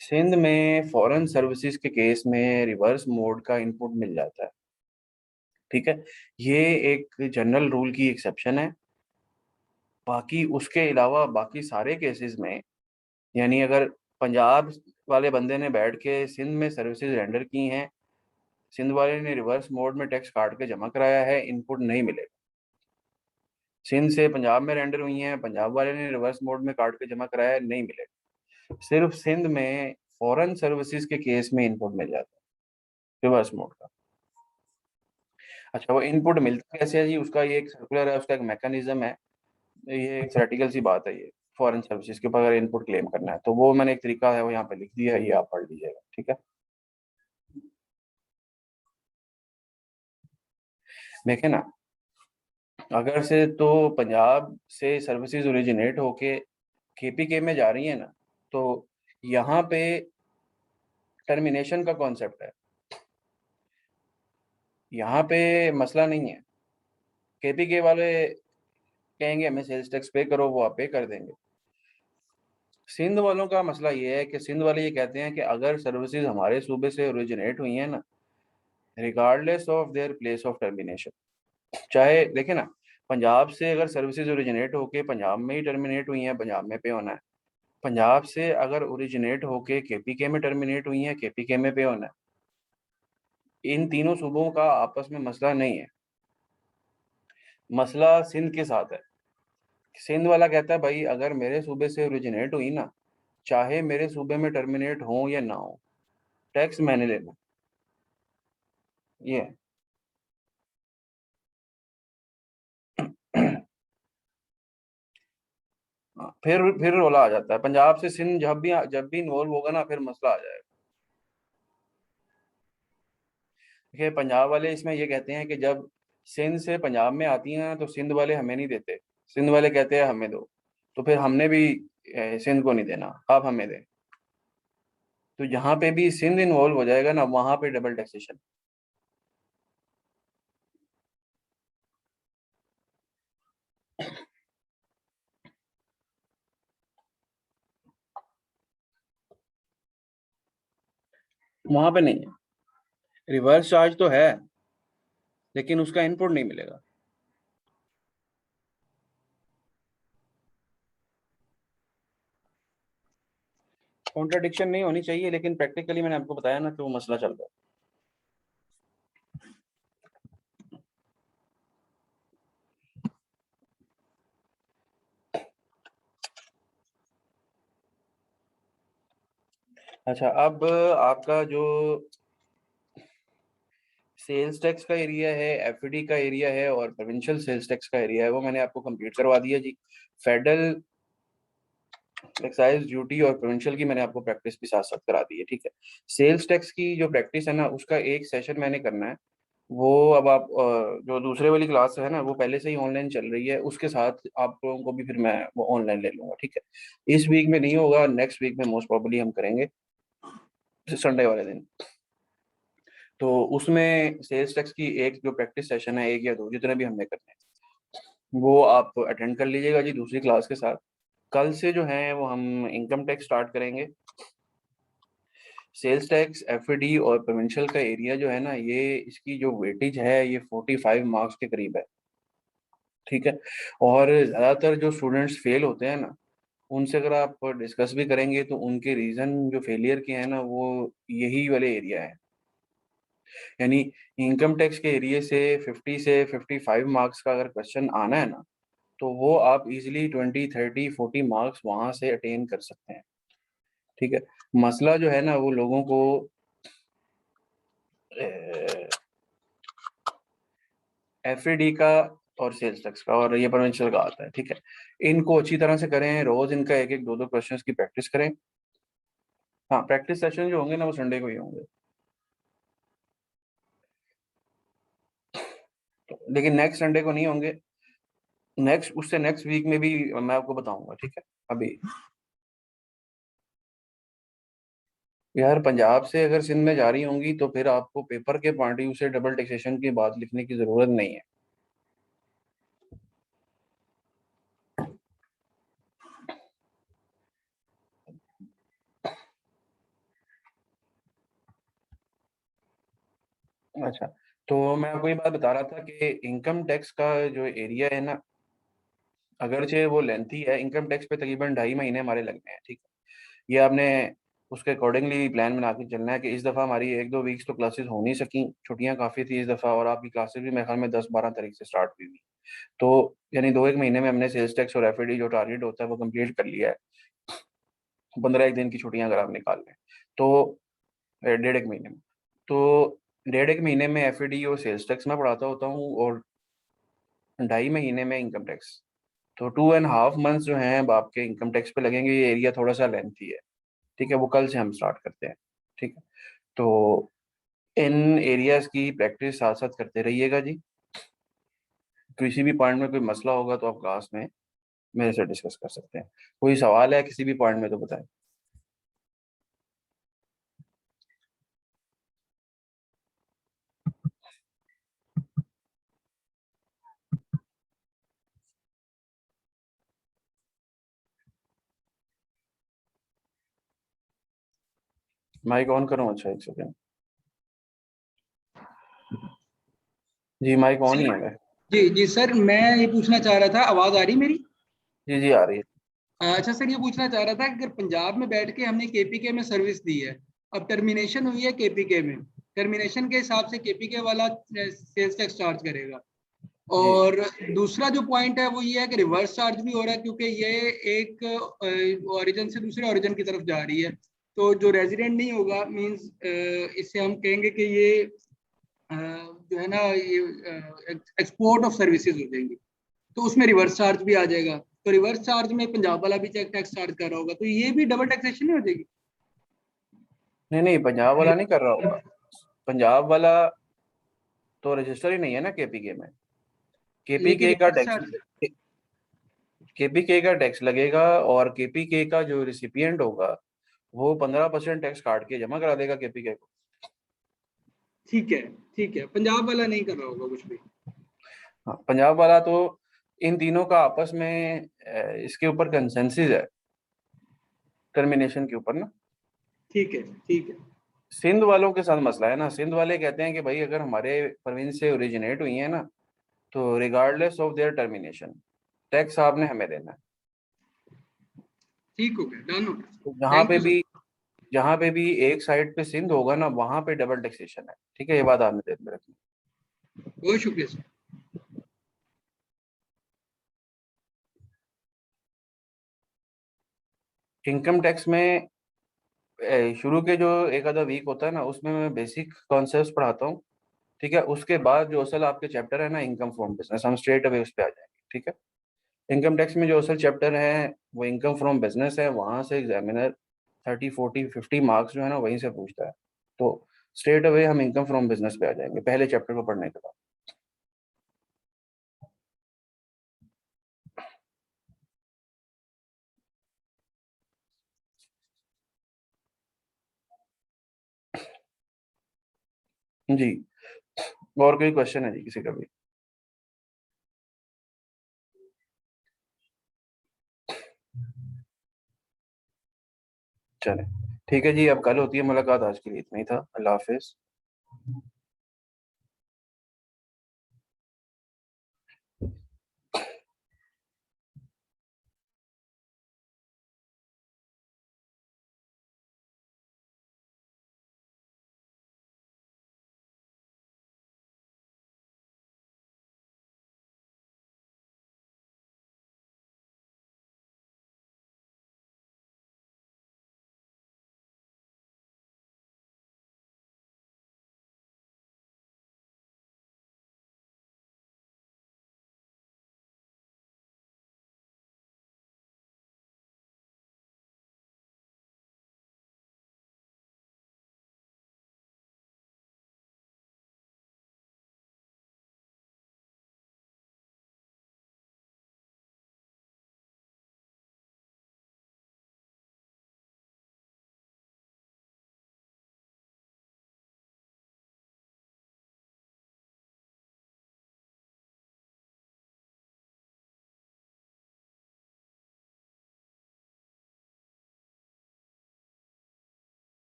सिंध में फॉरेन सर्विसेज के केस में रिवर्स मोड का इनपुट मिल जाता है। ठीक है, ये एक जनरल रूल की एक्सेप्शन है। बाकी उसके अलावा बाकी सारे केसेस में, यानी अगर पंजाब वाले बंदे ने बैठ के सिंध में सर्विसेज रेंडर की हैं, सिंध वाले ने रिवर्स मोड में टैक्स काट के जमा कराया है, इनपुट नहीं मिलेगा। सिंध से पंजाब में रेंडर हुई हैं, पंजाब वाले ने रिवर्स मोड में काट के जमा कराया है, नहीं मिलेगा। सिर्फ सिंध में फॉरेन सर्विसेज के केस में इनपुट मिल जाता है रिवर्स मोड का। अच्छा, वो इनपुट मिलता कैसे है जी, उसका ये एक सर्कुलर है, उसका एक मैकेनिज्म है। ये एक थ्योरेटिकल सी बात है ये। फॉरेन सर्विसेज के ऊपर अगर इनपुट क्लेम करना है तो वो मैंने एक तरीका है वो यहाँ पे लिख दिया है, ये आप पढ़ लीजिएगा। ठीक है, देखे ना, अगर से तो पंजाब से सर्विसेज ओरिजिनेट होके केपीके में जा रही है ना, तो यहाँ पे टर्मिनेशन का कॉन्सेप्ट है, यहाँ पे मसला नहीं है। केपीके वाले कहेंगे हमें सेल्स टैक्स पे करो, वो आप पे कर देंगे। सिंध वालों का मसला ये है कि सिंध वाले ये कहते हैं कि अगर सर्विसेज हमारे सूबे से ओरिजिनेट हुई हैं ना, regardless of their place of termination, चाहे देखे ना, पंजाब से अगर सर्विसेज ओरिजिनेट होके पंजाब में ही टर्मिनेट हुई हैं, पंजाब में पे होना है। पंजाब से अगर ओरिजिनेट होके केपीके में टर्मिनेट हुई हैं, केपीके में पे होना है। इन तीनों सूबों का आपस में मसला नहीं है, मसला सिंध के साथ है। सिंध वाला कहता है भाई अगर मेरे सूबे से ओरिजिनेट हुई ना, चाहे मेरे सूबे में टर्मिनेट हो या ना हो, टैक्स मैंने लेना। ये है। फिर रोला आ जाता है, पंजाब से सिंध जब भी इन्वॉल्व होगा ना, फिर मसला आ जाएगा। देखिए पंजाब वाले इसमें ये कहते हैं कि जब सिंध से पंजाब में आती हैं तो सिंध वाले हमें नहीं देते, सिंध वाले कहते हैं हमें दो, तो फिर हमने भी सिंध को नहीं देना, आप हमें दें। तो जहाँ पे भी सिंध इन्वॉल्व हो जाएगा ना, वहां पे डबल टैक्सेशन। वहां पे नहीं है, रिवर्स चार्ज तो है लेकिन उसका इनपुट नहीं मिलेगा। कॉन्ट्राडिक्शन नहीं होनी चाहिए, लेकिन प्रैक्टिकली मैंने आपको बताया ना कि वो मसला चल रहा है। अच्छा, अब आपका जो सेल्स टैक्स का एरिया है, एफडी का एरिया है और प्रोविंशियल सेल्स टैक्स का एरिया है, वो मैंने आपको कंप्लीट करवा दिया जी। फेडरल एक्साइज ड्यूटी और प्रोविंशियल की मैंने आपको प्रैक्टिस भी साथ साथ करा दी है, ठीक है। सेल्स टैक्स की जो प्रैक्टिस है ना, उसका एक सेशन मैंने करना है। वो अब आप जो दूसरे वाली क्लास है ना, वो पहले से ही ऑनलाइन चल रही है, उसके साथ आप लोगों को भी फिर मैं वो ऑनलाइन ले लूंगा, ठीक है। इस वीक में नहीं होगा, नेक्स्ट वीक में मोस्ट प्रोबेबली हम करेंगे, संडे वाले दिन। तो उसमें सेल्स टैक्स की एक जो प्रैक्टिस सेशन है, एक या दो जितने भी हमने करने हैं, वो आप अटेंड कर लीजिएगा जी दूसरी क्लास के साथ। कल से जो है वो हम इनकम टैक्स स्टार्ट करेंगे। सेल्स टैक्स, एफडी और प्रोविंशियल का एरिया जो है ना, ये इसकी जो वेटेज है ये 45 मार्क्स के करीब है, ठीक है। और ज़्यादातर जो स्टूडेंट्स फेल होते हैं ना, उनसे अगर आप डिस्कस भी करेंगे तो उनके रीज़न जो फेलियर के हैं ना, वो यही वाले एरिया है। यानी इनकम टैक्स के एरिया से 50 से 55 मार्क्स का अगर क्वेश्चन आना है ना, तो वो आप इजीली 20 30 40 मार्क्स वहां से अटेन कर सकते हैं, ठीक है। मसला जो है ना, वो लोगों को एफडी का और सेल्स टैक्स का और ये प्रोविंशियल का आता है, ठीक है। इनको अच्छी तरह से करें, रोज इनका एक एक दो दो क्वेश्चंस की प्रैक्टिस करें। हाँ, प्रैक्टिस सेशन जो होंगे ना, वो संडे को ही होंगे, तो लेकिन नेक्स्ट संडे को नहीं होंगे, नेक्स्ट उससे नेक्स्ट वीक में भी मैं आपको बताऊंगा, ठीक है। अभी यार पंजाब से अगर सिंध में जा रही होंगी तो फिर आपको पेपर के पॉइंट ऑफ व्यू से डबल टैक्सेशन की बात लिखने की जरूरत नहीं है। अच्छा, तो मैं आपको ये बात बता रहा था कि इनकम टैक्स का जो एरिया है ना, अगरचे वो लेंथी है, इनकम टैक्स पे तकरीबन 2.5 महीने हमारे लगने हैं, ठीक है। ये आपने उसके अकॉर्डिंगली प्लान बना के चलना है कि इस दफ़ा हमारी एक दो वीक्स तो क्लासेस हो नहीं सकी, छुट्टियां काफ़ी थी इस दफ़ा, और आपकी क्लासेस भी मेरे ख्याल में 10 12 तारीख से स्टार्ट हुई हुई। तो यानी 2 1 महीने में हमने सेल्स टैक्स और एफडी जो टारगेट होता है वो कंप्लीट कर लिया है। 15 एक दिन की छुट्टियां अगर आप निकाल लें तो 1.5 1 महीने में, तो 1.5 1 महीने में एफडी और सेल्स टैक्स में पढ़ाता होता हूँ, और 2.5 महीने में इनकम टैक्स। तो 2.5 मंथ्स जो हैं अब आपके इनकम टैक्स पे लगेंगे। ये एरिया थोड़ा सा लेंथी है, ठीक है, वो कल से हम स्टार्ट करते हैं, ठीक है। तो इन एरियाज की प्रैक्टिस साथ साथ करते रहिएगा जी। किसी भी पॉइंट में कोई मसला होगा तो आप क्लास में मेरे से डिस्कस कर सकते हैं। कोई सवाल है किसी भी पॉइंट में तो बताएं। माइक ऑन करूँ? अच्छा, एक सेकेंड। जी माइक ऑन ही है मेरा। जी जी सर, मैं ये पूछना चाह रहा था, आवाज आ रही मेरी? जी जी, आ रही है। अच्छा सर, ये पूछना चाह रहा था कि अगर पंजाब में बैठ के हमने केपीके में सर्विस दी है, अब टर्मिनेशन हुई है केपीके में, टर्मिनेशन के हिसाब से केपीके वाला सेल्स टैक्स चार्ज करेगा। जी और दूसरा जो पॉइंट है वो ये है कि रिवर्स चार्ज भी हो रहा है, क्योंकि ये एक ओरिजिन से दूसरे ओरिजिन की तरफ जा रही है। तो जो रेजिडेंट नहीं होगा, मींस इससे हम कहेंगे कि ये जो है ना, ये एक्सपोर्ट ऑफ सर्विसेज हो जाएंगी, तो उसमें रिवर्स चार्ज भी आ जाएगा। तो रिवर्स चार्ज में पंजाब वाला भी चेक टैक्स चार्ज कर रहा होगा, तो ये भी डबल टैक्सेशन नहीं हो जाएगी? नहीं नहीं, पंजाब वाला नहीं कर रहा होगा। पंजाब वाला तो रजिस्टर ही नहीं है ना केपीके में। लेकिन केपीके का रिवर्स टैक्स, चार्ज, केपीके का टैक्स लगेगा, और केपीके का जो रिसिपिएंट होगा वो 15% टैक्स काट के जमा करा देगा केपीके को। ठीक है, ठीक है, पंजाब वाला नहीं कर रहा होगा कुछ भी। हाँ, पंजाब वाला तो इन तीनों का आपस में इसके ऊपर कंसेंसस है टर्मिनेशन के ऊपर ना। ठीक है, ठीक है। सिंध वालों के साथ मसला है ना, सिंध वाले कहते हैं कि भाई अगर हमारे प्रोविंस से ओरिजिनेट हुई है ना, तो regardless of their termination tax आपने हमें देना है। ठीक हो गया, डन हो गया। तो थैंक यू सर। जहाँ पे भी एक साइड पे सिंध होगा ना, वहां पे डबल टैक्सेशन है। ठीक है, ये बात आपने ध्यान में रखनी। बहुत शुक्रिया सर। इनकम टैक्स में शुरू के जो एक आधा वीक होता है ना, उसमें मैं बेसिक कॉन्सेप्ट पढ़ाता हूँ। ठीक है, उसके बाद जो असल आपके चैप्टर है ना इनकम फ्रॉम बिजनेस, हम स्ट्रेट अवे उस पर आ जाएंगे। ठीक है, इनकम टैक्स में जो असल चैप्टर है वो इनकम फ्रॉम बिजनेस है। वहां से एग्जामिनर 30 40 50 मार्क्स जो है ना वहीं से पूछता है। तो स्ट्रेट अवे हम इनकम फ्रॉम बिजनेस पे आ जाएंगे पहले चैप्टर को पढ़ने के बाद। जी, और कोई क्वेश्चन है जी किसी का भी? चले, ठीक है जी, अब कल होती है मुलाकात, आज के लिए इतना ही था। अल्लाह हाफिज।